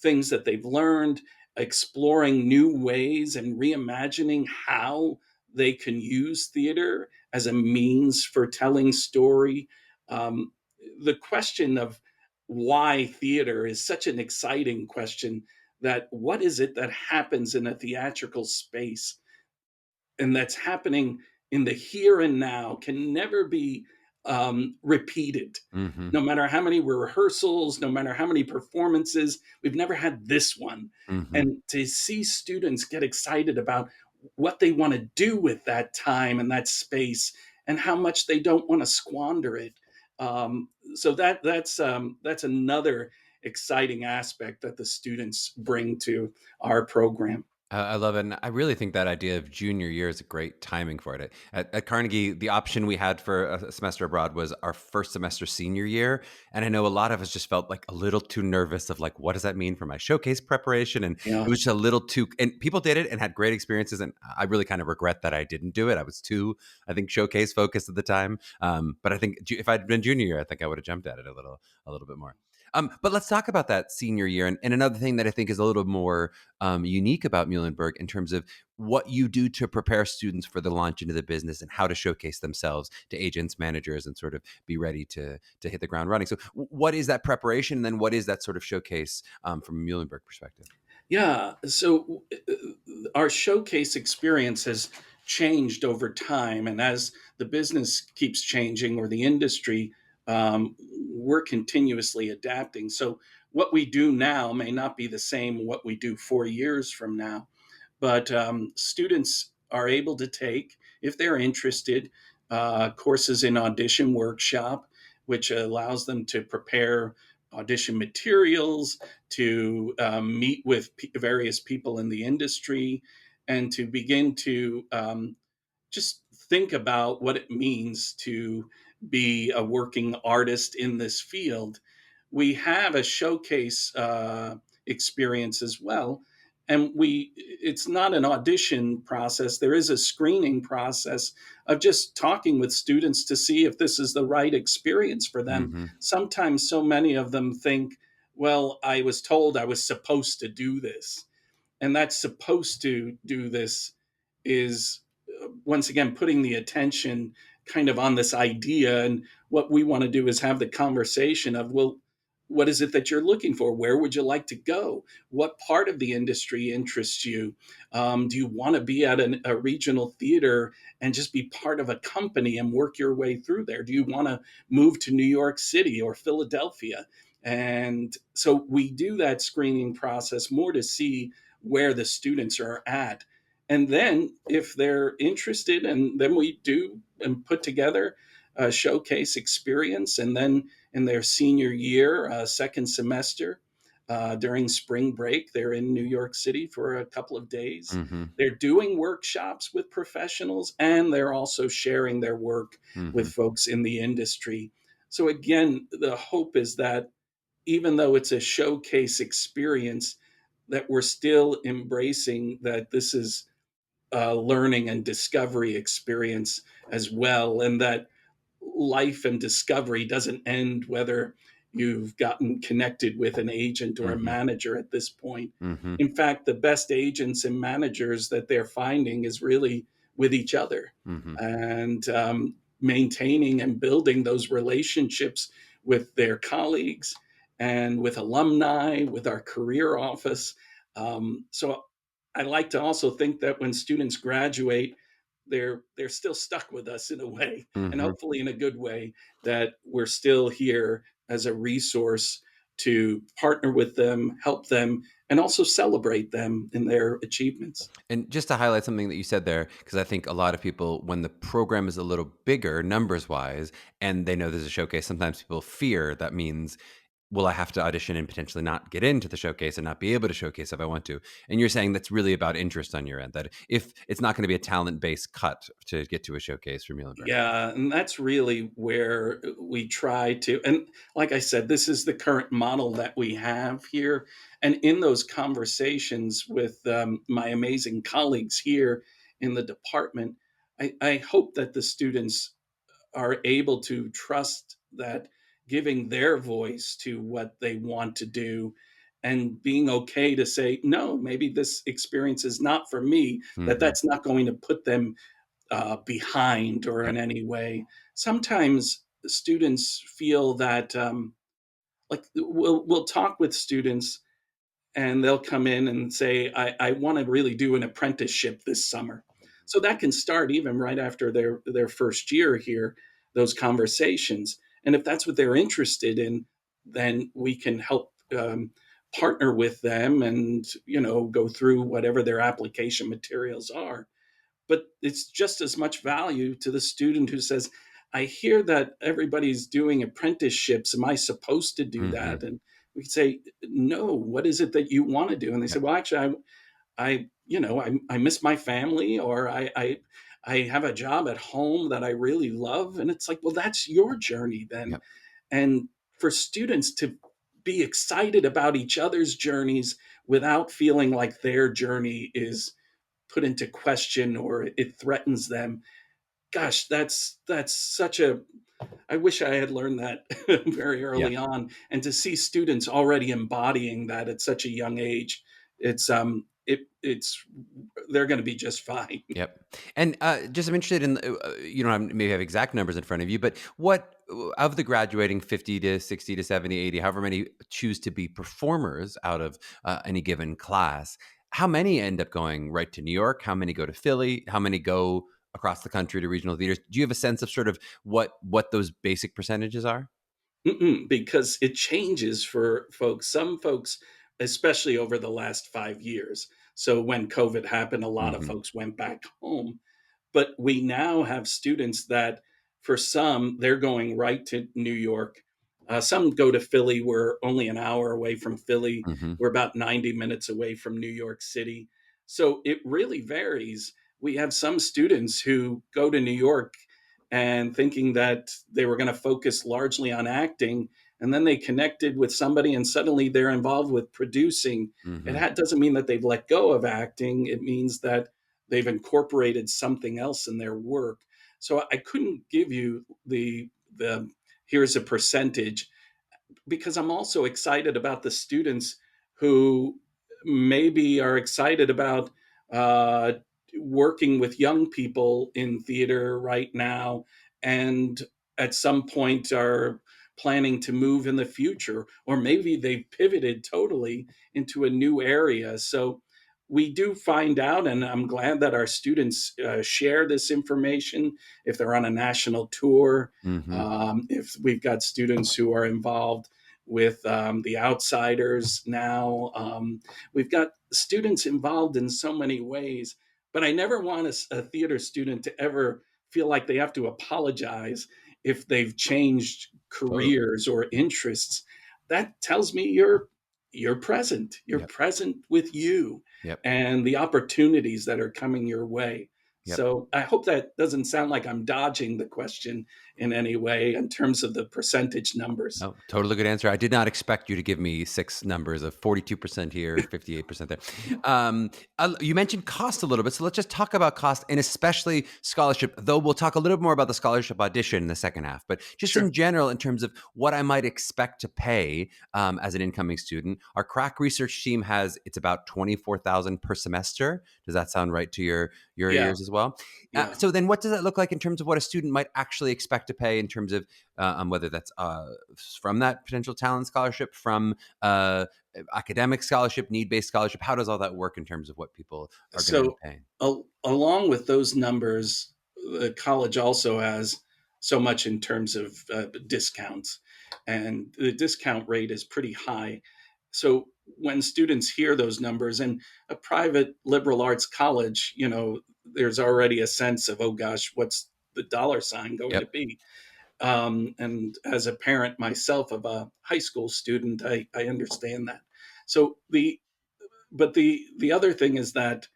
things that they've learned, exploring new ways and reimagining how they can use theater as a means for telling story. um, the question of why theater is such an exciting question, that what is it that happens in a theatrical space and that's happening in the here and now can never be repeated. Mm-hmm. No matter how many rehearsals, no matter how many performances, we've never had this one. Mm-hmm. And to see students get excited about what they want to do with that time and that space, and how much they don't want to squander it. So that's another exciting aspect that the students bring to our program. I love it. And I really think that idea of junior year is a great timing for it. At Carnegie, the option we had for a semester abroad was our first semester senior year. And I know a lot of us just felt like a little too nervous of like, what does that mean for my showcase preparation? And it Yeah. was just a little too, and people did it and had great experiences. And I really kind of regret that I didn't do it. I was too, I think, showcase focused at the time. But I think if I'd been junior year, I think I would have jumped at it a little bit more. But let's talk about that senior year. And another thing that I think is a little more unique about Muhlenberg in terms of what you do to prepare students for the launch into the business and how to showcase themselves to agents, managers, and sort of be ready to hit the ground running. So, what is that preparation, and then what is that sort of showcase from a Muhlenberg perspective? Yeah. So our showcase experience has changed over time. And as the business keeps changing or the industry, we're continuously adapting. So what we do now may not be the same what we do 4 years from now. But students are able to take, if they're interested, courses in audition workshop, which allows them to prepare audition materials, to meet with various people in the industry, and to begin to just think about what it means to be a working artist in this field. We have a showcase experience as well, and we it's not an audition process. There is a screening process of just talking with students to see if this is the right experience for them. Mm-hmm. Sometimes so many of them think, well, I was told I was supposed to do this, and that's supposed to do this is once again putting the attention kind of on this idea. And what we want to do is have the conversation of, well, what is it that you're looking for? Where would you like to go? What part of the industry interests you? Do you want to be at a regional theater and just be part of a company and work your way through there? Do you want to move to New York City or Philadelphia? And so we do that screening process more to see where the students are at. And then if they're interested, and then we do and put together a showcase experience. And then in their senior year, second semester, during spring break, they're in New York City for a couple of days. Mm-hmm. They're doing workshops with professionals, and they're also sharing their work Mm-hmm. with folks in the industry. So again, the hope is that even though it's a showcase experience, that we're still embracing that this is a learning and discovery experience as well, and that life and discovery doesn't end whether you've gotten connected with an agent or a Mm-hmm. manager at this point. Mm-hmm. In fact, the best agents and managers that they're finding is really with each other, Mm-hmm. and maintaining and building those relationships with their colleagues and with alumni, with our career office. So I like to also think that when students graduate, they're still stuck with us in a way, and Mm-hmm. hopefully in a good way, that we're still here as a resource to partner with them, help them, and also celebrate them in their achievements. And just to highlight something that you said there, because I think a lot of people, when the program is a little bigger numbers wise, and they know there's a showcase, sometimes people fear that means, will I have to audition and potentially not get into the showcase and not be able to showcase if I want to? And you're saying that's really about interest on your end, that if it's not going to be a talent based cut to get to a showcase for Muhlenberg. Yeah, and that's really where we try to. And like I said, this is the current model that we have here. And in those conversations with my amazing colleagues here in the department, I hope that the students are able to trust that giving their voice to what they want to do, and being okay to say, no, maybe this experience is not for me, that Mm-hmm. that's not going to put them behind or Yep. in any way. Sometimes students feel that, like we'll talk with students, and they'll come in and say, I want to really do an apprenticeship this summer. So that can start even right after their first year here. those conversations. And if that's what they're interested in, then we can help partner with them and, go through whatever their application materials are. But it's just as much value to the student who says, I hear that everybody's doing apprenticeships. Am I supposed to do Hmm. that? And we say, no, what is it that you want to do? And they say, Yep. well, actually, I miss my family, or I have a job at home that I really love. And it's like, well, that's your journey then. Yep. And for students to be excited about each other's journeys without feeling like their journey is put into question or it threatens them. Gosh, that's such a I wish I had learned that very Yeah. early on, and to see students already embodying that at such a young age, it's they're going to be just fine. Yep. And just I'm interested in, you don't maybe have exact numbers in front of you, but what of the graduating 50 to 60 to 70, 80, however many choose to be performers out of any given class, how many end up going right to New York? How many go to Philly? How many go across the country to regional theaters? Do you have a sense of sort of what those basic percentages are? Because it changes for folks. Some folks, especially over the last 5 years. So when COVID happened, a lot of Hmm. folks went back home. But we now have students that, for some, they're going right to New York. Some go to Philly. We're only an hour away from Philly. Hmm. We're about 90 minutes away from New York City. So it really varies. We have some students who go to New York and thinking that they were going to focus largely on acting. And then they connected with somebody, and suddenly they're involved with producing. Hmm. Doesn't mean that they've let go of acting. It means that they've incorporated something else in their work. So I couldn't give you the here's a percentage, because I'm also excited about the students who maybe are excited about uh, working with young people in theater right now, and at some point are planning to move in the future, or maybe they've pivoted totally into a new area. So we do find out, and I'm glad that our students share this information if they're on a national tour. Hmm. If we've got students who are involved with the outsiders now. We've got students involved in so many ways, but I never want a theater student to ever feel like they have to apologize if they've changed Totally. careers or interests. That tells me you're present. You're Yep. present with you Yep. and the opportunities that are coming your way. Yep. So I hope that doesn't sound like I'm dodging the question in any way in terms of the percentage numbers. No, totally good answer. I did not expect you to give me six numbers of 42% here, 58% there. You mentioned cost a little bit, so let's just talk about cost and especially scholarship, though we'll talk a little bit more about the scholarship audition in the second half. But just in Sure. general, in terms of what I might expect to pay as an incoming student, our crack research team it's about 24,000 per semester. Does that sound right to your Yeah. ears as well? Yeah. So then what does that look like in terms of what a student might actually expect to pay in terms of whether that's from that potential talent scholarship, from academic scholarship, need-based scholarship? How does all that work in terms of what people are going to be So, paying? along with those numbers, the college also has so much in terms of discounts, and the discount rate is pretty high. So, when students hear those numbers, and a private liberal arts college, there's already a sense of, oh gosh, what's the dollar sign going to Yep. be? And as a parent myself of a high school student, I understand that. So the other thing is that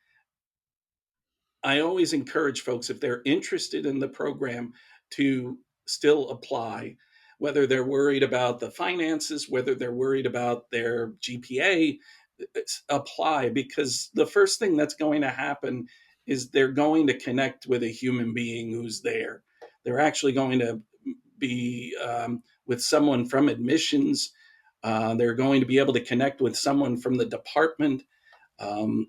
I always encourage folks, if they're interested in the program, to still apply, whether they're worried about the finances, whether they're worried about their GPA. Apply, because the first thing that's going to happen is they're going to connect with a human being who's there. They're actually going to be with someone from admissions. They're going to be able to connect with someone from the department.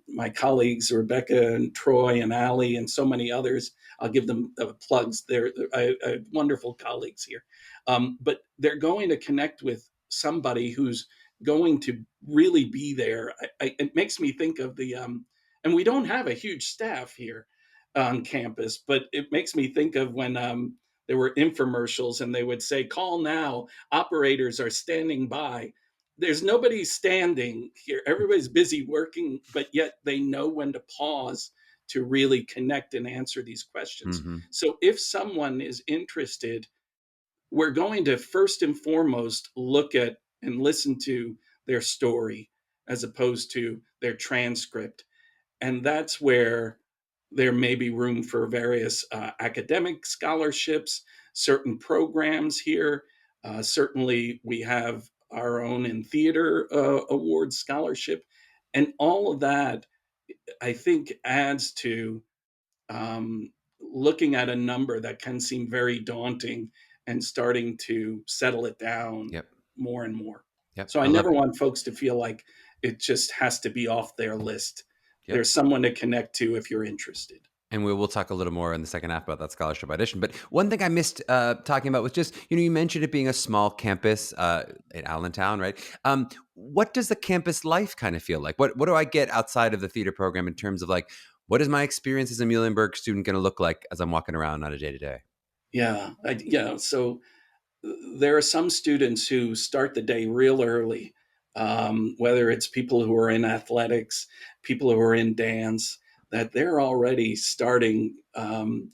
My colleagues, Rebecca and Troy and Allie and so many others, I'll give them plugs. I have wonderful colleagues here. But they're going to connect with somebody who's going to really be there. It makes me think of and we don't have a huge staff here on campus, but it makes me think of when there were infomercials and they would say, call now, operators are standing by. There's nobody standing here. Everybody's busy working, but yet they know when to pause to really connect and answer these questions. Mm-hmm. So if someone is interested, we're going to first and foremost look at and listen to their story as opposed to their transcript. And that's where there may be room for various academic scholarships, certain programs here. Certainly, we have our own in theater award scholarship. And all of that, I think, adds to um, looking at a number that can seem very daunting and starting to settle it down Yep. more and more. Yep. So I I love never it. want folks to feel like it just has to be off their list. Yep. There's someone to connect to if you're interested. And we will talk a little more in the second half about that scholarship audition. But one thing I missed talking about was just, you mentioned it being a small campus in Allentown, right? What does the campus life kind of feel like? What do I get outside of the theater program in terms of like, what is my experience as a Muhlenberg student going to look like as I'm walking around on a day to day? Yeah. So there are some students who start the day real early, whether it's people who are in athletics, people who are in dance, that they're already starting, 7,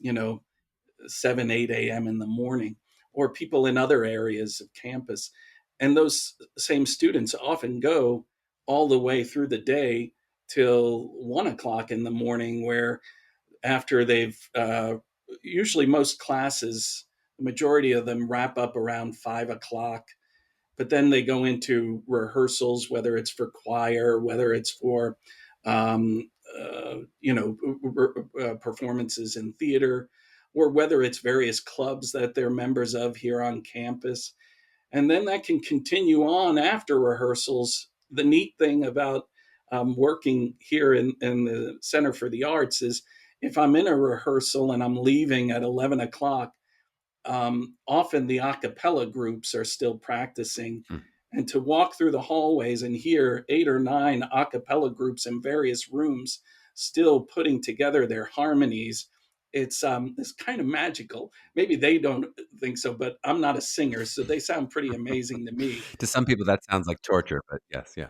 8 a.m. in the morning, or people in other areas of campus. And those same students often go all the way through the day till 1 o'clock in the morning, where after they've usually most classes, the majority of them wrap up around 5 o'clock, but then they go into rehearsals, whether it's for choir, whether it's for performances in theater, or whether it's various clubs that they're members of here on campus. And then that can continue on after rehearsals. The neat thing about working here in the Center for the Arts is if I'm in a rehearsal and I'm leaving at 11 o'clock, often the a cappella groups are still practicing. Hmm. And to walk through the hallways and hear 8 or 9 a cappella groups in various rooms still putting together their harmonies, it's kind of magical. Maybe they don't think so, but I'm not a singer, so they sound pretty amazing to me. To some people, that sounds like torture, but yes, yeah.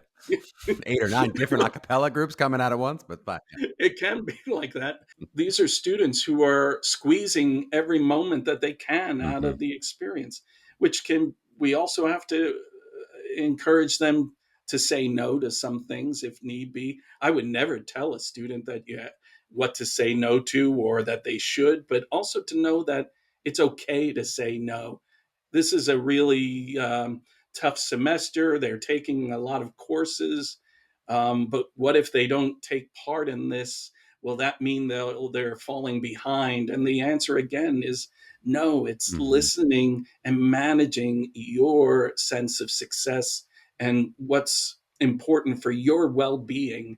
8 or 9 different a cappella groups coming out at once, but fine. It can be like that. These are students who are squeezing every moment that they can out Mm-hmm. of the experience, which can, we also have to encourage them to say no to some things if need be. I would never tell a student that what to say no to or that they should, but also to know that it's okay to say no. This is a really tough semester. They're taking a lot of courses, but what if they don't take part in this? Will that mean they're falling behind? And the answer again is no. It's Mm-hmm. listening and managing your sense of success and what's important for your well-being.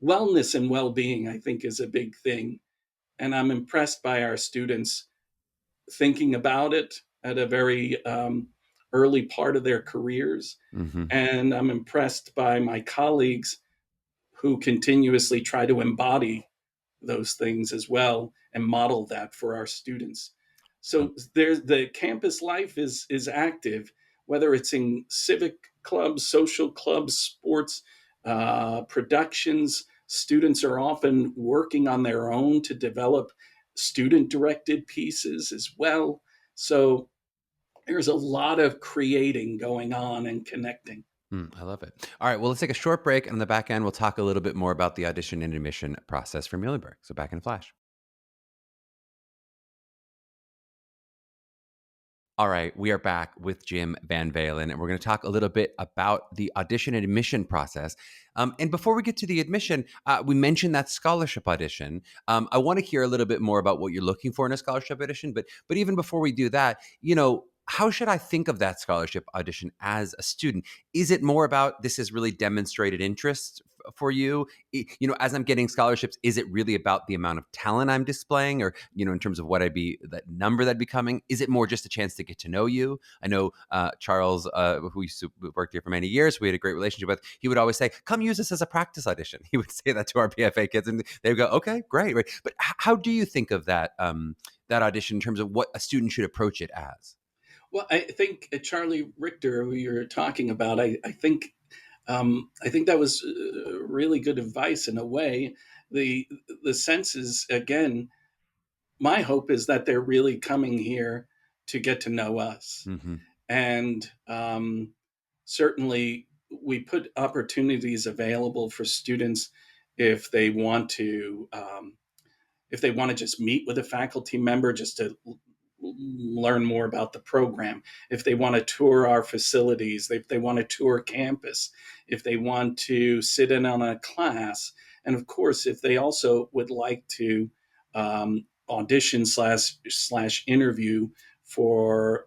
Wellness and well-being, I think, is a big thing. And I'm impressed by our students thinking about it at a very early part of their careers. Mm-hmm. And I'm impressed by my colleagues who continuously try to embody those things as well and model that for our students. So there's the campus life is active, whether it's in civic clubs, social clubs, sports, productions. Students are often working on their own to develop student directed pieces as well. So there's a lot of creating going on and connecting. I love it. All right, well, let's take a short break. And on the back end, we'll talk a little bit more about the audition and admission process for Muhlenberg. So back in a flash. All right, we are back with Jim VanValen, and we're going to talk a little bit about the audition and admission process. And before we get to the admission, we mentioned that scholarship audition. I want to hear a little bit more about what you're looking for in a scholarship audition. But even before we do that, how should I think of that scholarship audition as a student? Is it more about this is really demonstrated interest for you? As I'm getting scholarships, is it really about the amount of talent I'm displaying, or in terms of what that number that'd be coming? Is it more just a chance to get to know you? I know Charles, who used to work here for many years, we had a great relationship with. He would always say, "Come use this as a practice audition." He would say that to our PFA kids, and they would go, "Okay, great." Right? But how do you think of that? that audition in terms of what a student should approach it as? Well, I think Charlie Richter, who you're talking about, I think that was really good advice in a way. The the sense is, again, my hope is that they're really coming here to get to know us, Mm-hmm. and certainly we put opportunities available for students if they want to. If they want to just meet with a faculty member just to learn more about the program, if they want to tour our facilities, if they want to tour campus, if they want to sit in on a class, and of course, if they also would like to audition slash interview for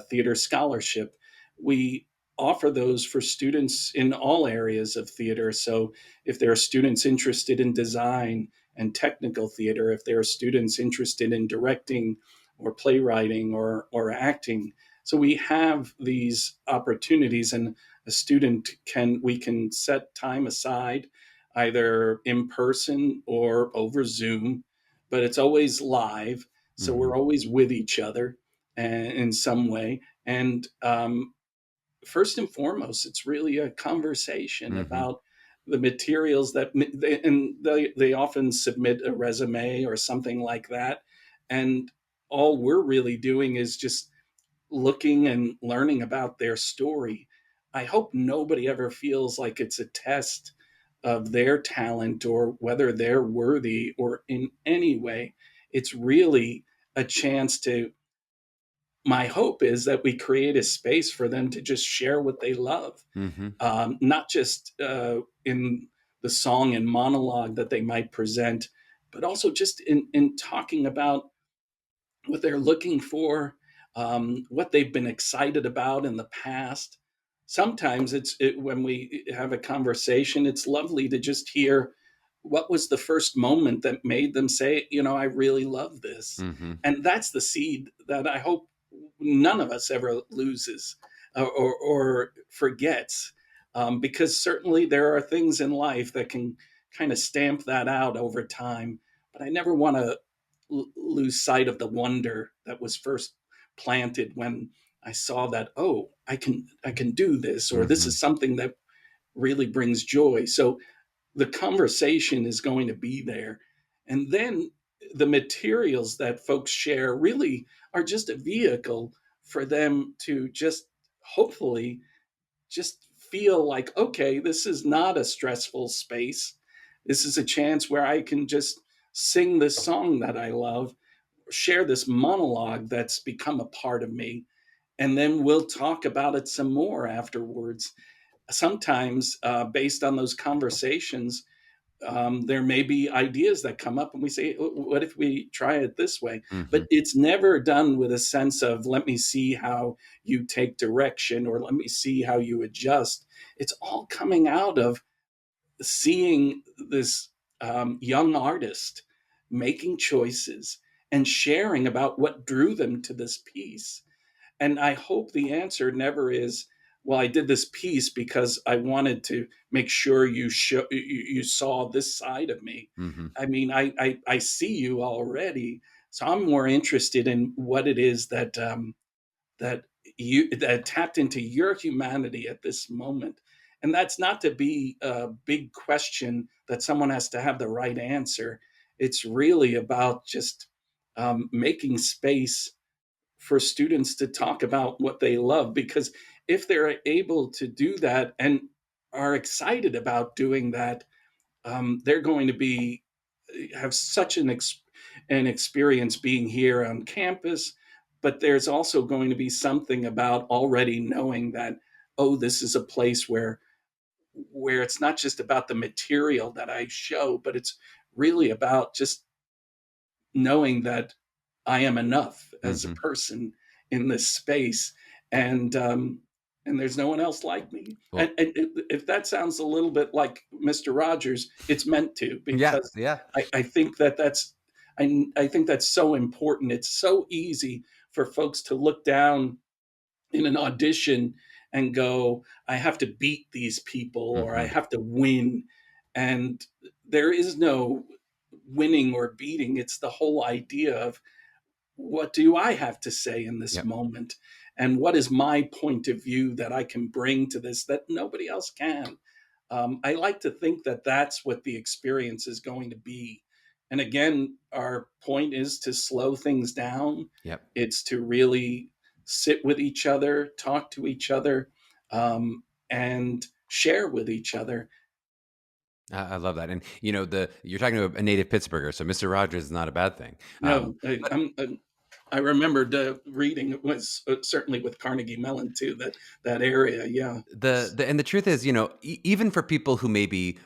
theater scholarship, we offer those for students in all areas of theater. So if there are students interested in design and technical theater, if there are students interested in directing or playwriting or acting. So we have these opportunities, and a student we can set time aside either in person or over Zoom, but it's always live. So Mm-hmm. we're always with each other in some way. And first and foremost, it's really a conversation Mm-hmm. about the materials they often submit a resume or something like that. And all we're really doing is just looking and learning about their story. I hope nobody ever feels like it's a test of their talent or whether they're worthy or in any way. It's really a chance to, my hope is that we create a space for them to just share what they love, Mm-hmm. not just in the song and monologue that they might present, but also just in talking about what they're looking for, what they've been excited about in the past. Sometimes when we have a conversation, it's lovely to just hear what was the first moment that made them say, I really love this. Mm-hmm. And that's the seed that I hope none of us ever loses or forgets. Because certainly there are things in life that can kind of stamp that out over time. But I never want to lose sight of the wonder that was first planted when I saw that, oh, I can do this, or this Mm-hmm. is something that really brings joy. So the conversation is going to be there, and then the materials that folks share really are just a vehicle for them to just hopefully just feel like, okay, this is not a stressful space. This is a chance where I can just sing this song that I love, share this monologue that's become a part of me, and then we'll talk about it some more afterwards. Sometimes, based on those conversations, there may be ideas that come up, and we say, what if we try it this way? Mm-hmm. But it's never done with a sense of, let me see how you take direction or let me see how you adjust. It's all coming out of seeing this young artist making choices and sharing about what drew them to this piece. And I hope the answer never is, well, I did this piece because I wanted to make sure you saw this side of me. Mm-hmm. I mean, I see you already, so I'm more interested in what it is that tapped into your humanity at this moment. And that's not to be a big question that someone has to have the right answer. It's really about just making space for students to talk about what they love, because if they're able to do that and are excited about doing that, they're going to be have such an experience being here on campus. But there's also going to be something about already knowing that, oh, this is a place where it's not just about the material that I show, but it's really about just knowing that I am enough as a Mm-hmm. person in this space, and there's no one else like me. Well, And if that sounds a little bit like Mister Rogers, it's meant to, yeah, because yeah. I think I think that's so important. It's so easy for folks to look down in an audition and go, I have to beat these people or I Mm-hmm. have to win. And there is no winning or beating. It's the whole idea of what do I have to say in this Yep. moment? And what is my point of view that I can bring to this that nobody else can? I like to think that that's what the experience is going to be. And again, our point is to slow things down. Yep. It's to really sit with each other, talk to each other, and share with each other. I love that. And you're talking to a native Pittsburgher, so Mr. Rogers is not a bad thing. No, But I remembered reading it was certainly with Carnegie Mellon too. That area, yeah. the truth is, even for people who maybe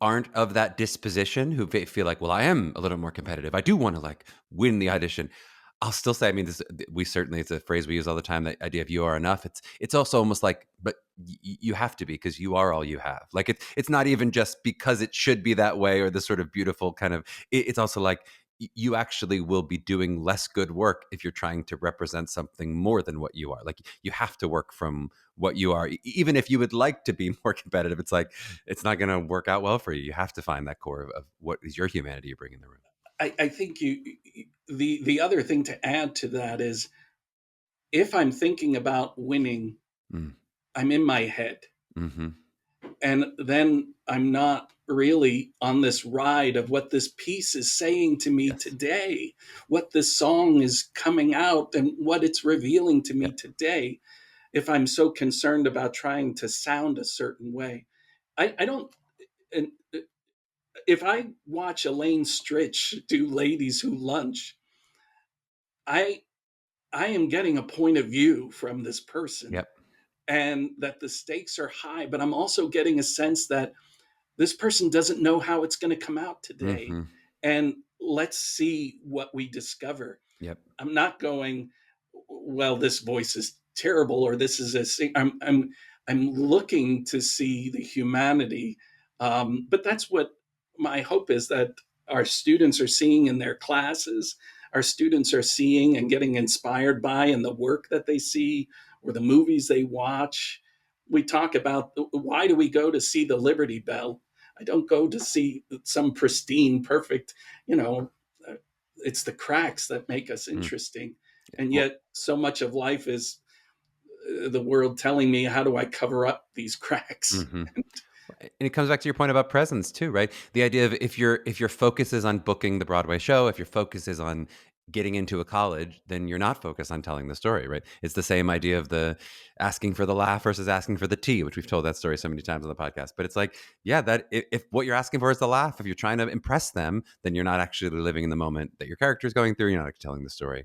aren't of that disposition, who feel like, well, I am a little more competitive. I do want to like win the audition. I'll still say, I mean, this we certainly, it's a phrase we use all the time. That idea of you are enough. It's also almost like, but you have to be, because you are all you have. Like it's not even just because it should be that way, or this sort of beautiful kind of. It's also like you actually will be doing less good work if you're trying to represent something more than what you are. Like you have to work from what you are, even if you would like to be more competitive. It's like it's not going to work out well for you. You have to find that core of what is your humanity you bring in the room. I think the other thing to add to that is if I'm thinking about winning, Mm. I'm in my head. Mm-hmm. And then I'm not really on this ride of what this piece is saying to me Yes. today, what this song is coming out and what it's revealing to me Yep. today. If I'm so concerned about trying to sound a certain way, I don't. And if I watch Elaine Stritch do Ladies Who Lunch, I I am getting a point of view from this person Yep. and that the stakes are high, but I'm also getting a sense that this person doesn't know how it's going to come out today. Mm-hmm. And let's see what we discover. Yep. I'm not going, well, this voice is terrible, or this is a I'm looking to see the humanity. But that's what my hope is, that our students are seeing in their classes. Our students are seeing and getting inspired by in the work that they see or the movies they watch. We talk about, why do we go to see the Liberty Bell? I don't go to see some pristine, perfect, you know, it's the cracks that make us Mm. interesting. And Well, yet so much of life is the world telling me, how do I cover up these cracks? mm-hmm. And it comes back to your point about presence too, right? The idea of if your focus is on booking the Broadway show, if your focus is on getting into a college, then you're not focused on telling the story, right? It's the same idea of the asking for the laugh versus asking for the tea, which we've told that story so many times on the podcast. But it's like, yeah, that if what you're asking for is the laugh, if you're trying to impress them, then you're not actually living in the moment that your character is going through. You're not telling the story,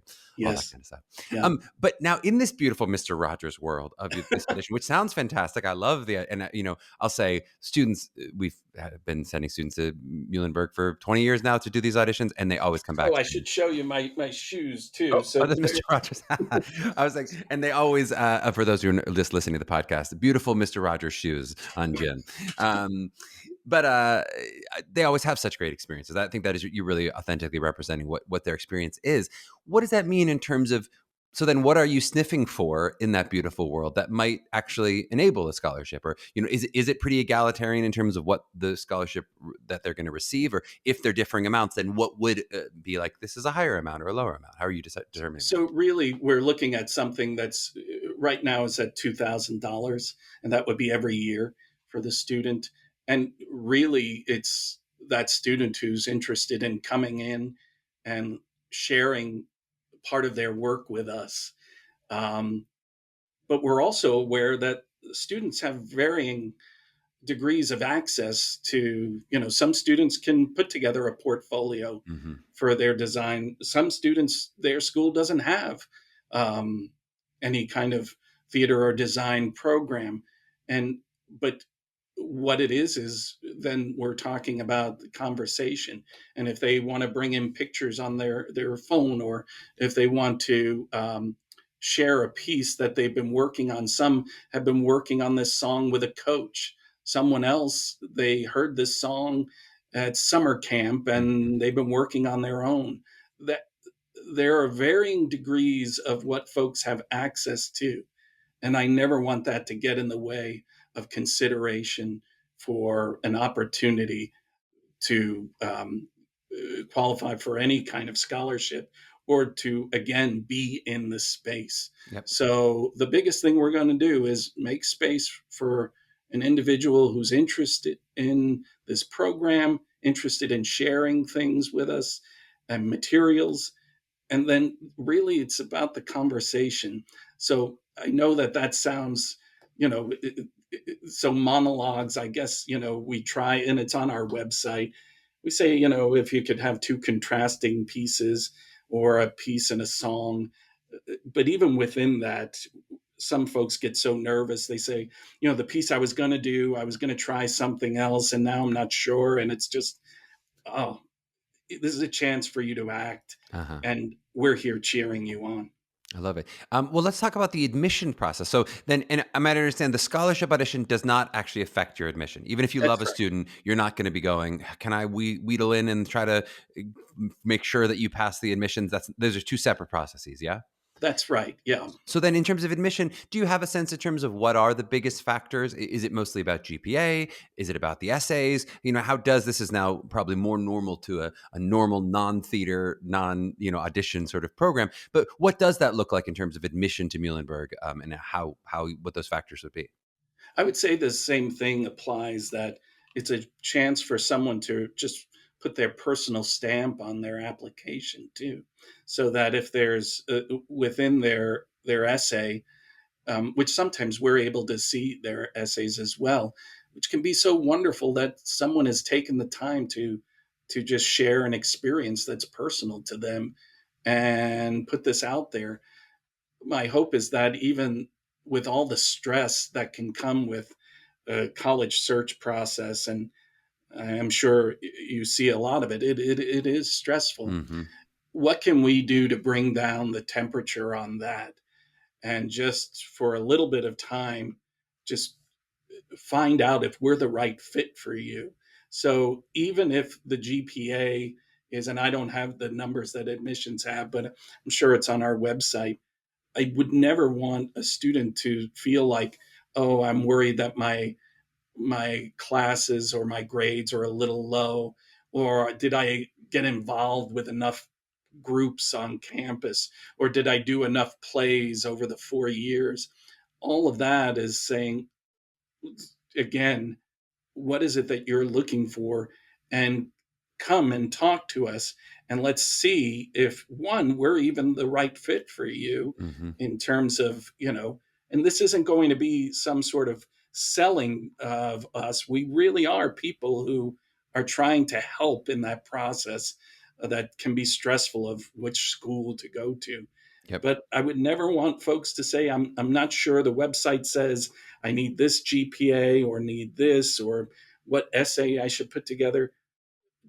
all that Yes. kind of stuff. Yeah. But now in this beautiful Mr. Rogers world of this edition, which sounds fantastic, I love and I'll say students, we've been sending students to Muhlenberg for 20 years now to do these auditions, and they always come back Oh, I saying, should show you my shoes too. oh, So that's Mr. Rogers. I was like, and they always, for those who are just listening to the podcast, beautiful Mr. Rogers shoes on Jim. But they always have such great experiences. I think that is you really authentically representing what their experience is. What does that mean in terms of? So then, what are you sniffing for in that beautiful world that might actually enable a scholarship, or is it pretty egalitarian in terms of what the scholarship that they're going to receive, or if they're differing amounts, then what would be like? This is a higher amount or a lower amount. How are you determining that? so really, we're looking at something that's right now is at $2,000, and that would be every year for the student. And really, it's that student who's interested in coming in and sharing part of their work with us. Um, but we're also aware that students have varying degrees of access to, some students can put together a portfolio Mm-hmm. for their design. Some students, their school doesn't have um, any kind of theater or design program. And but what it is then we're talking about the conversation. And if they want to bring in pictures on their phone, or if they want to share a piece that they've been working on. Some have been working on this song with a coach. Someone else, they heard this song at summer camp Mm-hmm. and they've been working on their own. That there are varying degrees of what folks have access to. And I never want that to get in the way of consideration for an opportunity to qualify for any kind of scholarship or to, again, be in the space. Yep. So the biggest thing we're going to do is make space for an individual who's interested in this program, interested in sharing things with us and materials. And then really it's about the conversation. So I know that that sounds, you know, so monologues, I guess, we try, and it's on our website. We say, if you could have two contrasting pieces or a piece and a song, but even within that, some folks get so nervous. They say, the piece I was going to do, I was going to try something else, and now I'm not sure. And it's just, oh, this is a chance for you to act, Uh-huh. and we're here cheering you on. I love it. Well, let's talk about the admission process. So then, and I might understand the scholarship audition does not actually affect your admission. Even if you love That's a right. student, you're not going to be going, can I wheedle in and try to make sure that you pass the admissions? Those are two separate processes. Yeah. That's right. Yeah. So then in terms of admission, do you have a sense in terms of what are the biggest factors? Is it mostly about GPA? Is it about the essays? How does this is now probably more normal to a normal non-theater, audition sort of program. But what does that look like in terms of admission to Muhlenberg, and how what those factors would be? I would say the same thing applies, that it's a chance for someone to just put their personal stamp on their application too. So that if there's within their essay, which sometimes we're able to see their essays as well, which can be so wonderful that someone has taken the time to just share an experience that's personal to them and put this out there. My hope is that even with all the stress that can come with a college search process, and I'm sure you see a lot of it, it is stressful. Hmm. What can we do to bring down the temperature on that? And just for a little bit of time, just find out if we're the right fit for you. So even if the GPA is, and I don't have the numbers that admissions have, but I'm sure it's on our website, I would never want a student to feel like, oh, I'm worried that my classes or my grades are a little low, or did I get involved with enough groups on campus, or did I do enough plays over the 4 years? All of that is saying, again, what is it that you're looking for, and come and talk to us, and let's see if, one, we're even the right fit for you, Hmm. in terms of, and this isn't going to be some sort of selling of us. We really are people who are trying to help in that process, that can be stressful, of which school to go to. Yep. But I would never want folks to say, I'm not sure, the website says I need this GPA or need this, or what essay I should put together.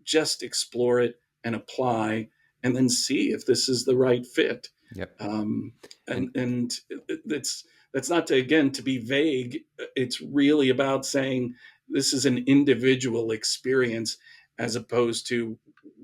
Just explore it and apply, and then see if this is the right fit. Yep. Um, And and it's that's not to, again, to be vague. It's really about saying this is an individual experience, as opposed to,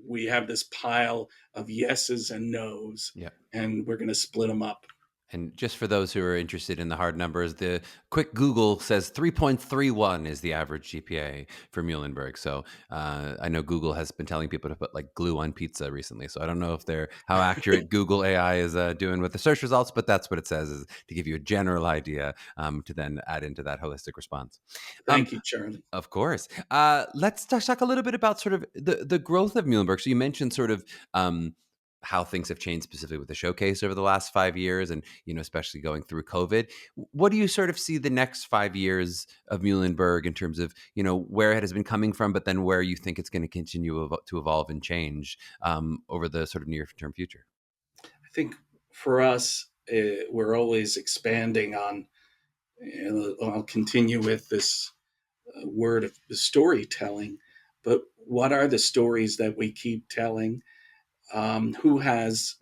we have this pile of yeses and nos, yep. and we're going to split them up. And just for those who are interested in the hard numbers, the quick Google says 3.31 is the average GPA for Muhlenberg. So I know Google has been telling people to put like glue on pizza recently. So I don't know if they're how accurate Google AI is doing with the search results, but that's what it says, is to give you a general idea, to then add into that holistic response. Um, Thank you, Charlie. of course. Let's talk a little bit about sort of the growth of Muhlenberg. So you mentioned sort of how things have changed specifically with the showcase over the last 5 years, and especially going through COVID. What do you sort of see the next 5 years of Muhlenberg in terms of where it has been coming from, but then where you think it's going to continue to evolve and change over the sort of near term future? I think for us, we're always expanding on. I'll continue with this word of storytelling, but what are the stories that we keep telling? Who has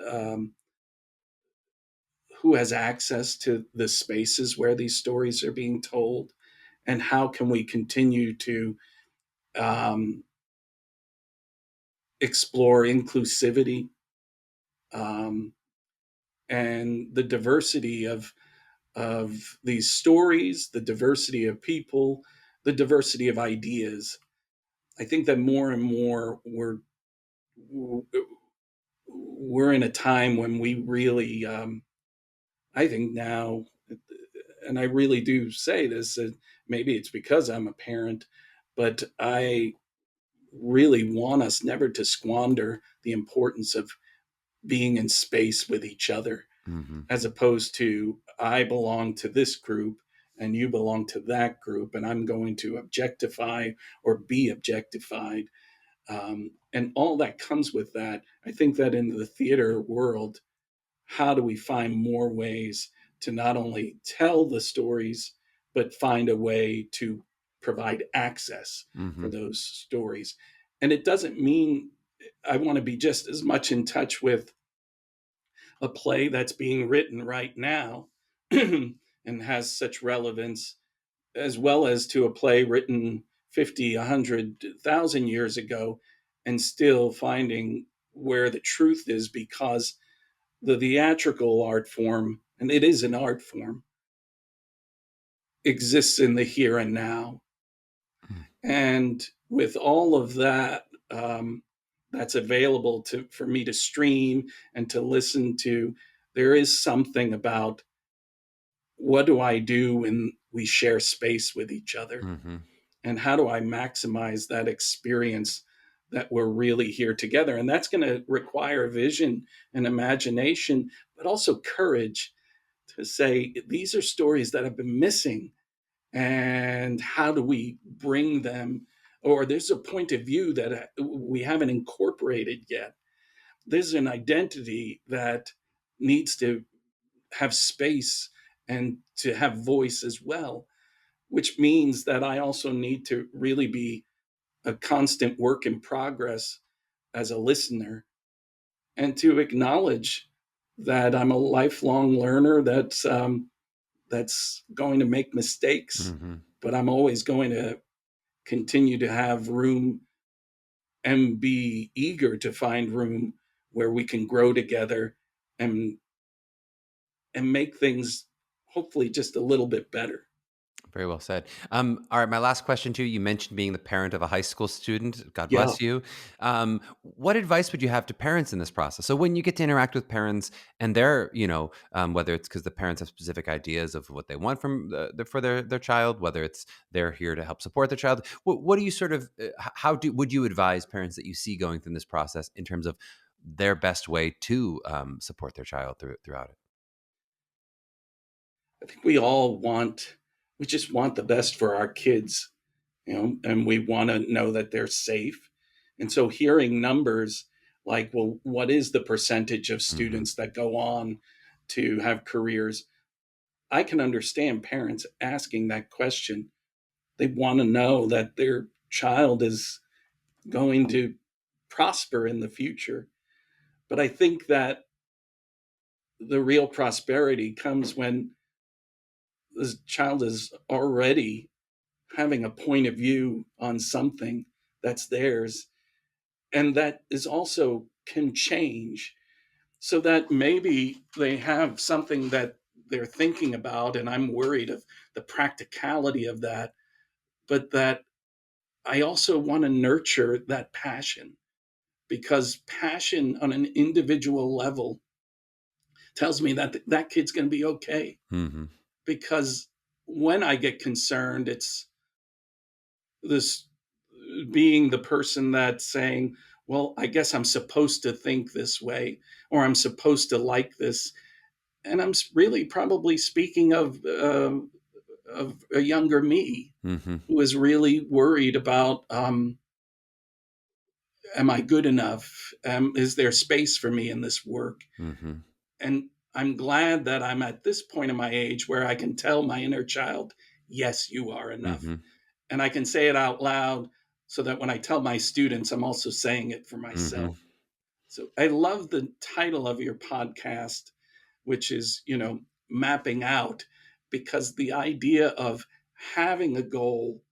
access to the spaces where these stories are being told, and how can we continue to um, explore inclusivity, um, and the diversity of these stories, the diversity of people, the diversity of ideas. I think that more and more we're in a time when we really, I think now, and I really do say this, maybe it's because I'm a parent, but I really want us never to squander the importance of being in space with each other, Mm-hmm. as opposed to I belong to this group and you belong to that group, and I'm going to objectify or be objectified. And all that comes with that. I think that in the theater world, how do we find more ways to not only tell the stories, but find a way to provide access Mm-hmm. for those stories? And it doesn't mean I want to be just as much in touch with a play that's being written right now and has such relevance, as well as to a play written 50, 100,000 years ago, and still finding where the truth is, because the theatrical art form, and it is an art form, exists in the here and now. And with all of that, that's available for me to stream and to listen to, there is something about what do I do when we share space with each other? Mm-hmm. And how do I maximize that experience that we're really here together? And that's going to require vision and imagination, but also courage to say, these are stories that have been missing. And how do we bring them? Or there's a point of view that we haven't incorporated yet. There's an identity that needs to have space and to have voice as well, which means that I also need to really be a constant work in progress as a listener, and to acknowledge that I'm a lifelong learner that's going to make mistakes, Mm-hmm. but I'm always going to continue to have room and be eager to find room where we can grow together and make things hopefully just a little bit better. Very well said. All right, my last question to you. You mentioned being the parent of a high school student. God Yeah. bless you. What advice would you have to parents in this process? So when you get to interact with parents, and they're, whether it's because the parents have specific ideas of what they want from for their child, whether it's they're here to help support their child. What do you sort of how do would you advise parents that you see going through this process in terms of their best way to support their child throughout it? I think we just want the best for our kids, and we want to know that they're safe. And so hearing numbers like, well, what is the percentage of Mm-hmm. students that go on to have careers? I can understand parents asking that question. They want to know that their child is going to prosper in the future. But I think that the real prosperity comes when this child is already having a point of view on something that's theirs, and that is also can change, so that maybe they have something that they're thinking about, and I'm worried of the practicality of that, but that I also want to nurture that passion, because passion on an individual level tells me that that kid's going to be okay. Mm-hmm. Because when I get concerned, it's this being the person that's saying, well, I guess I'm supposed to think this way, or I'm supposed to like this. And I'm really probably speaking of a younger me Mm-hmm. who is really worried about, am I good enough? Is there space for me in this work? Mm-hmm. And I'm glad that I'm at this point in my age where I can tell my inner child, yes, you are enough. Mm-hmm. And I can say it out loud, so that when I tell my students, I'm also saying it for Mm-hmm. myself. So I love the title of your podcast, which is, mapping out, because the idea of having a goal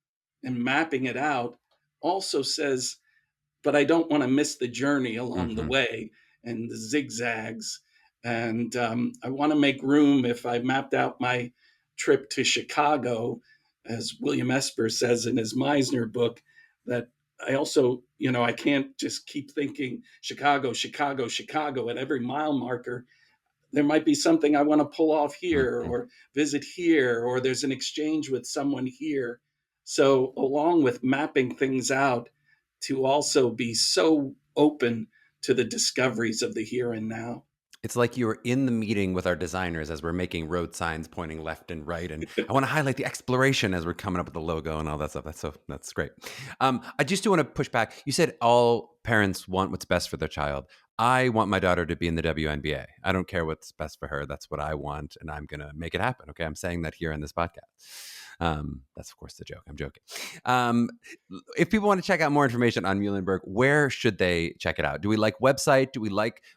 and mapping it out also says, but I don't want to miss the journey along the Mm-hmm. way and the zigzags. And I want to make room. If I mapped out my trip to Chicago, as William Esper says in his Meisner book, that I also, I can't just keep thinking Chicago, Chicago, Chicago at every mile marker. There might be something I want to pull off here Mhm. or visit here, or there's an exchange with someone here. So, along with mapping things out, to also be so open to the discoveries of the here and now. It's like you were in the meeting with our designers as we're making road signs pointing left and right, and I want to highlight the exploration as we're coming up with the logo and all that stuff. That's great. I just do want to push back. You said all parents want what's best for their child. I want my daughter to be in the WNBA. I don't care what's best for her. That's what I want, and I'm gonna make it happen. Okay, I'm saying that here in this podcast. That's of course the joke. I'm joking. Um, if people want to check out more information on Muhlenberg, where should they check it out? Do we like website?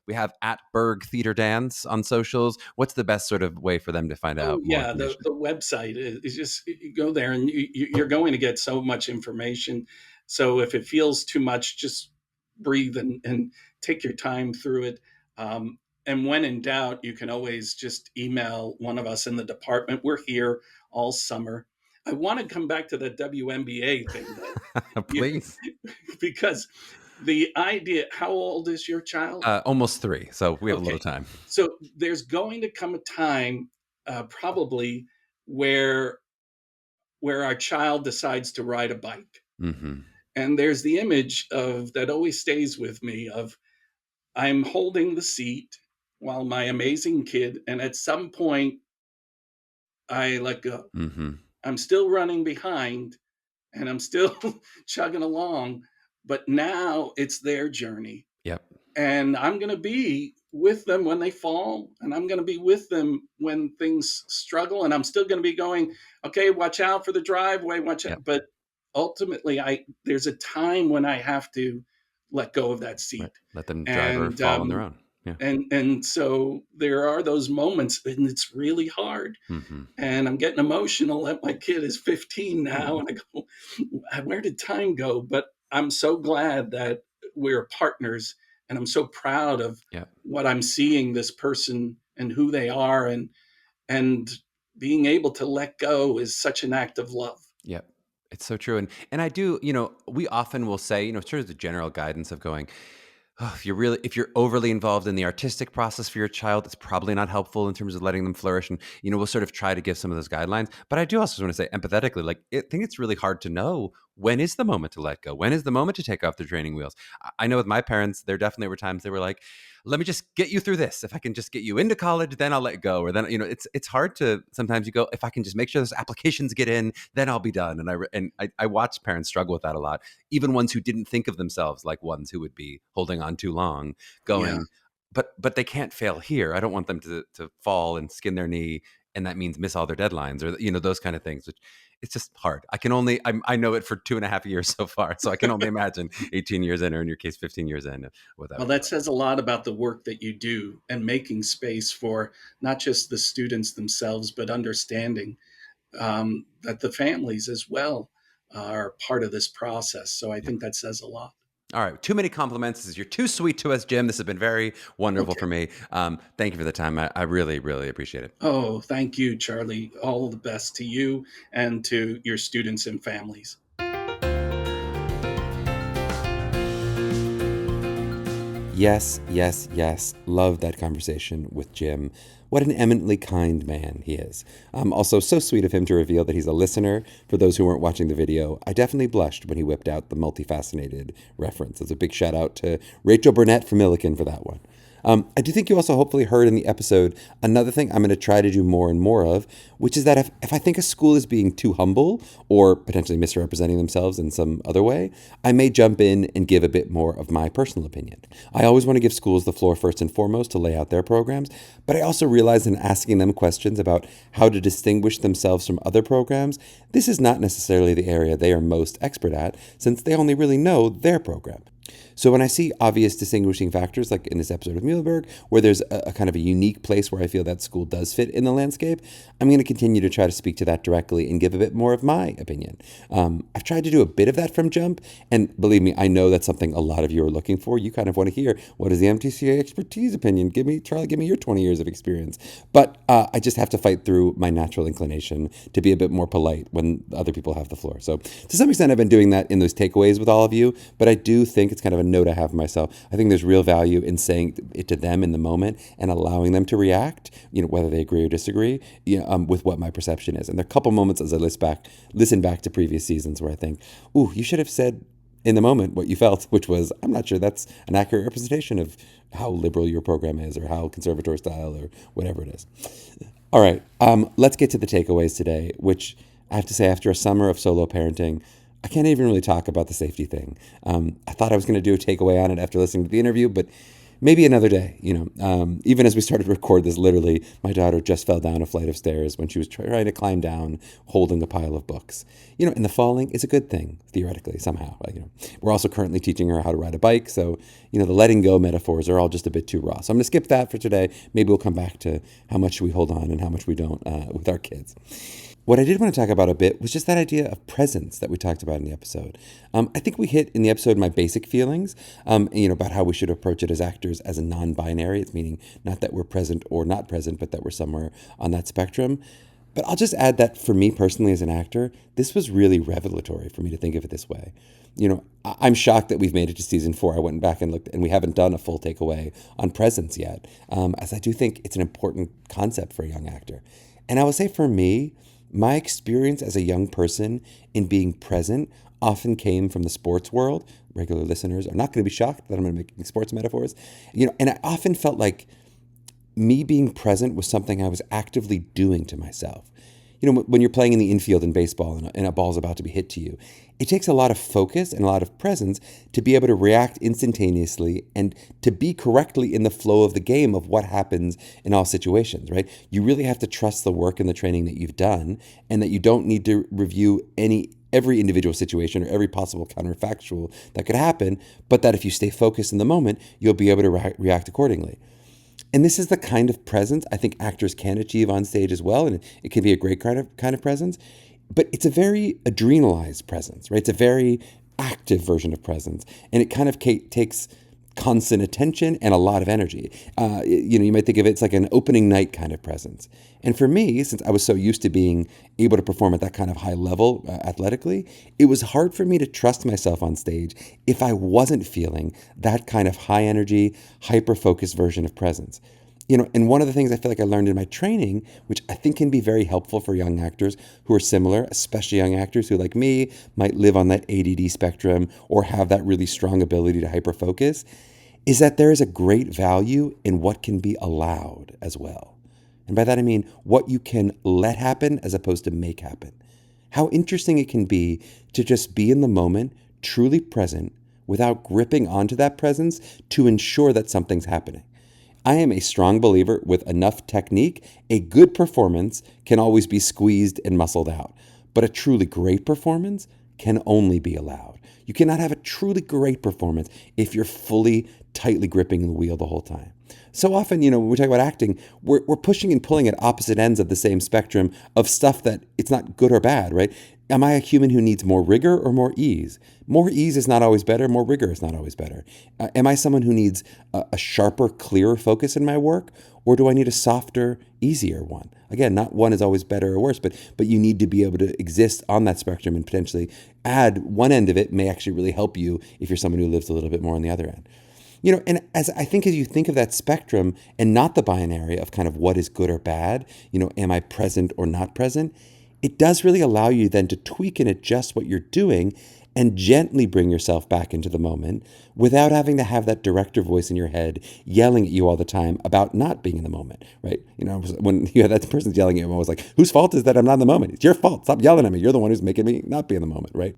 We have at Berg Theater Dance on socials? What's the best sort of way for them to find Oh out more yeah, the information? the website is just, you go there and you're going to get so much information. So if it feels too much, just breathe and take your time through it. And when in doubt, you can always just email one of us in the department. We're here all summer. I want to come back to the WNBA thing though, you, Please. because the idea. How old is your child? Almost 3, so we have a little Okay. time. So there's going to come a time, probably, where our child decides to ride a bike. Hmm. And there's the image of that always stays with me of I'm holding the seat while my amazing kid, and at some point I let go. Hmm. I'm still running behind and I'm still chugging along, but now it's their journey. Yep. And I'm going to be with them when they fall, and I'm going to be with them when things struggle, and I'm still going to be going, okay, watch out for the driveway, watch out. Yep. But ultimately, I there's a time when I have to let go of that Right. seat. Let them drive or And fall on their own. Yeah. so there are those moments, and it's really hard. Hmm. And I'm getting emotional that my kid is 15 now, and I go, where did time go? But I'm so glad that we're partners, and I'm so proud of Yep. what I'm seeing this person and who they are, and being able to let go is such an act of love. Yep. It's so true. And I do, we often will say, sort of the general guidance of going, oh, if you're overly involved in the artistic process for your child, it's probably not helpful in terms of letting them flourish. And we'll sort of try to give some of those guidelines. But I do also want to say empathetically, like I think it's really hard to know when is the moment to let go. When is the moment to take off the training wheels? I know with my parents, there definitely were times they were like, "Let me just get you through this. If I can just get you into college, then I'll let go." Or then it's hard to sometimes you go, "If I can just make sure those applications get in, then I'll be done." And I watch parents struggle with that a lot, even ones who didn't think of themselves like ones who would be holding on too long, Yeah, going, but they can't fail here. I don't want them to fall and skin their knee, and that means miss all their deadlines or those kind of things. Which it's just hard. I know it for 2.5 years so far, so I can only imagine 18 years in, or in your case, 15 years in, what that well, would be that like. says a lot about the work that you do and making space for not just the students themselves, but understanding that the families as well are part of this process. So I Yeah. think that says a lot. All right. Too many compliments. You're too sweet to us, Jim. This has been very wonderful Okay. for me. Thank you for the time. I really, really appreciate it. Oh, thank you, Charlie. All the best to you and to your students and families. Yes, yes, yes. Love that conversation with Jim. What an eminently kind man he is. Also, so sweet of him to reveal that he's a listener. For those who weren't watching the video, I definitely blushed when he whipped out the multifaceted reference. It's a big shout out to Rachel Burnett from Milliken for that one. I do think you also hopefully heard in the episode another thing I'm going to try to do more and more of, which is that if I think a school is being too humble or potentially misrepresenting themselves in some other way, I may jump in and give a bit more of my personal opinion. I always want to give schools the floor first and foremost to lay out their programs, but I also realize in asking them questions about how to distinguish themselves from other programs, this is not necessarily the area they are most expert at, since they only really know their program. So when I see obvious distinguishing factors, like in this episode of Muhlenberg, where there's a kind of a unique place where I feel that school does fit in the landscape, I'm going to continue to try to speak to that directly and give a bit more of my opinion. I've tried to do a bit of that from Jump, and believe me, I know that's something a lot of you are looking for. You kind of want to hear, what is the MTCA expertise opinion? Charlie, give me your 20 years of experience. But I just have to fight through my natural inclination to be a bit more polite when other people have the floor. So to some extent, I've been doing that in those takeaways with all of you, but I do think it's kind of a note I have myself. I think there's real value in saying it to them in the moment and allowing them to react, whether they agree or disagree, with what my perception is. And there are a couple moments as I listen back to previous seasons where I think, ooh, you should have said in the moment what you felt, which was, I'm not sure that's an accurate representation of how liberal your program is or how conservatory style or whatever it is. All right, let's get to the takeaways today, which I have to say, after a summer of solo parenting, I can't even really talk about the safety thing. I thought I was going to do a takeaway on it after listening to the interview, but maybe another day. Even as we started to record this, literally, my daughter just fell down a flight of stairs when she was trying to climb down, holding a pile of books. And the falling is a good thing, theoretically, somehow. We're also currently teaching her how to ride a bike, so, the letting go metaphors are all just a bit too raw. So I'm going to skip that for today. Maybe we'll come back to how much we hold on and how much we don't with our kids. What I did want to talk about a bit was just that idea of presence that we talked about in the episode. I think we hit in the episode my basic feelings, about how we should approach it as actors as a non-binary. It's meaning not that we're present or not present, but that we're somewhere on that spectrum. But I'll just add that for me personally as an actor, this was really revelatory for me to think of it this way. I'm shocked that we've made it to season 4. I went back and looked, and we haven't done a full takeaway on presence yet, as I do think it's an important concept for a young actor. And I would say for me, my experience as a young person in being present often came from the sports world. Regular listeners are not going to be shocked that I'm going to make sports metaphors. And I often felt like me being present was something I was actively doing to myself. When you're playing in the infield in baseball and a ball's about to be hit to you, it takes a lot of focus and a lot of presence to be able to react instantaneously and to be correctly in the flow of the game of what happens in all situations, right? You really have to trust the work and the training that you've done, and that you don't need to review every individual situation or every possible counterfactual that could happen, but that if you stay focused in the moment, you'll be able to react accordingly. And this is the kind of presence I think actors can achieve on stage as well, and it can be a great kind of presence. But it's a very adrenalized presence, right? It's a very active version of presence, and it kind of takes constant attention and a lot of energy. You might think of it as like an opening night kind of presence. And for me, since I was so used to being able to perform at that kind of high level athletically, it was hard for me to trust myself on stage if I wasn't feeling that kind of high energy, hyper-focused version of presence. And one of the things I feel like I learned in my training, which I think can be very helpful for young actors who are similar, especially young actors who, like me, might live on that ADD spectrum or have that really strong ability to hyper-focus, is that there is a great value in what can be allowed as well. And by that I mean what you can let happen as opposed to make happen. How interesting it can be to just be in the moment, truly present, without gripping onto that presence to ensure that something's happening. I am a strong believer with enough technique, a good performance can always be squeezed and muscled out. But a truly great performance can only be allowed. You cannot have a truly great performance if you're fully, tightly gripping the wheel the whole time. So often, when we talk about acting, we're pushing and pulling at opposite ends of the same spectrum of stuff that it's not good or bad, right? Am I a human who needs more rigor or more ease? More ease is not always better. More rigor is not always better. Am I someone who needs a sharper, clearer focus in my work? Or do I need a softer, easier one? Again, not one is always better or worse, but you need to be able to exist on that spectrum and potentially add one end of it may actually really help you if you're someone who lives a little bit more on the other end. And as you think of that spectrum and not the binary of kind of what is good or bad, am I present or not present? It does really allow you then to tweak and adjust what you're doing and gently bring yourself back into the moment without having to have that director voice in your head yelling at you all the time about not being in the moment, right? When you have that person yelling at you, I was like, whose fault is that I'm not in the moment? It's your fault. Stop yelling at me. You're the one who's making me not be in the moment, right?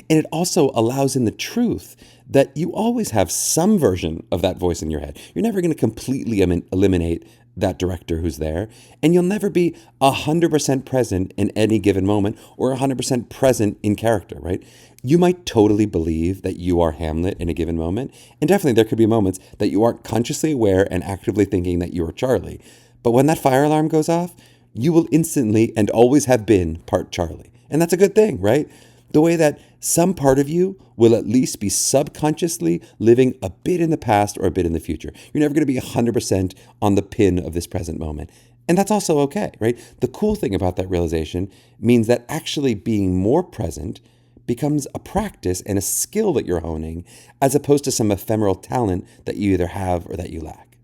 And it also allows in the truth that you always have some version of that voice in your head. You're never going to completely eliminate that director who's there, and you'll never be 100% present in any given moment or 100% present in character, right? You might totally believe that you are Hamlet in a given moment, and definitely there could be moments that you aren't consciously aware and actively thinking that you are Charlie. But when that fire alarm goes off, you will instantly and always have been part Charlie. And that's a good thing, right? The way that some part of you will at least be subconsciously living a bit in the past or a bit in the future. You're never going to be 100% on the pin of this present moment. And that's also okay, right? The cool thing about that realization means that actually being more present becomes a practice and a skill that you're honing, as opposed to some ephemeral talent that you either have or that you lack.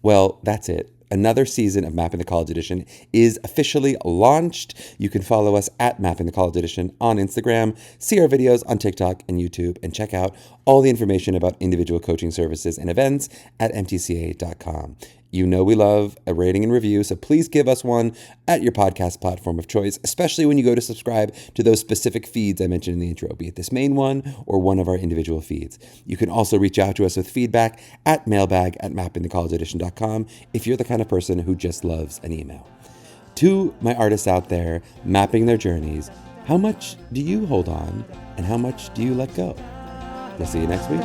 Well, that's it. Another season of Mapping the College Edition is officially launched. You can follow us at Mapping the College Edition on Instagram, see our videos on TikTok and YouTube, and check out all the information about individual coaching services and events at MTCA.com. You know we love a rating and review, so please give us one at your podcast platform of choice, especially when you go to subscribe to those specific feeds I mentioned in the intro, be it this main one or one of our individual feeds. You can also reach out to us with feedback at mailbag@mappingthecollegeedition.com if you're the kind of person who just loves an email. To my artists out there mapping their journeys, how much do you hold on and how much do you let go? We'll see you next week.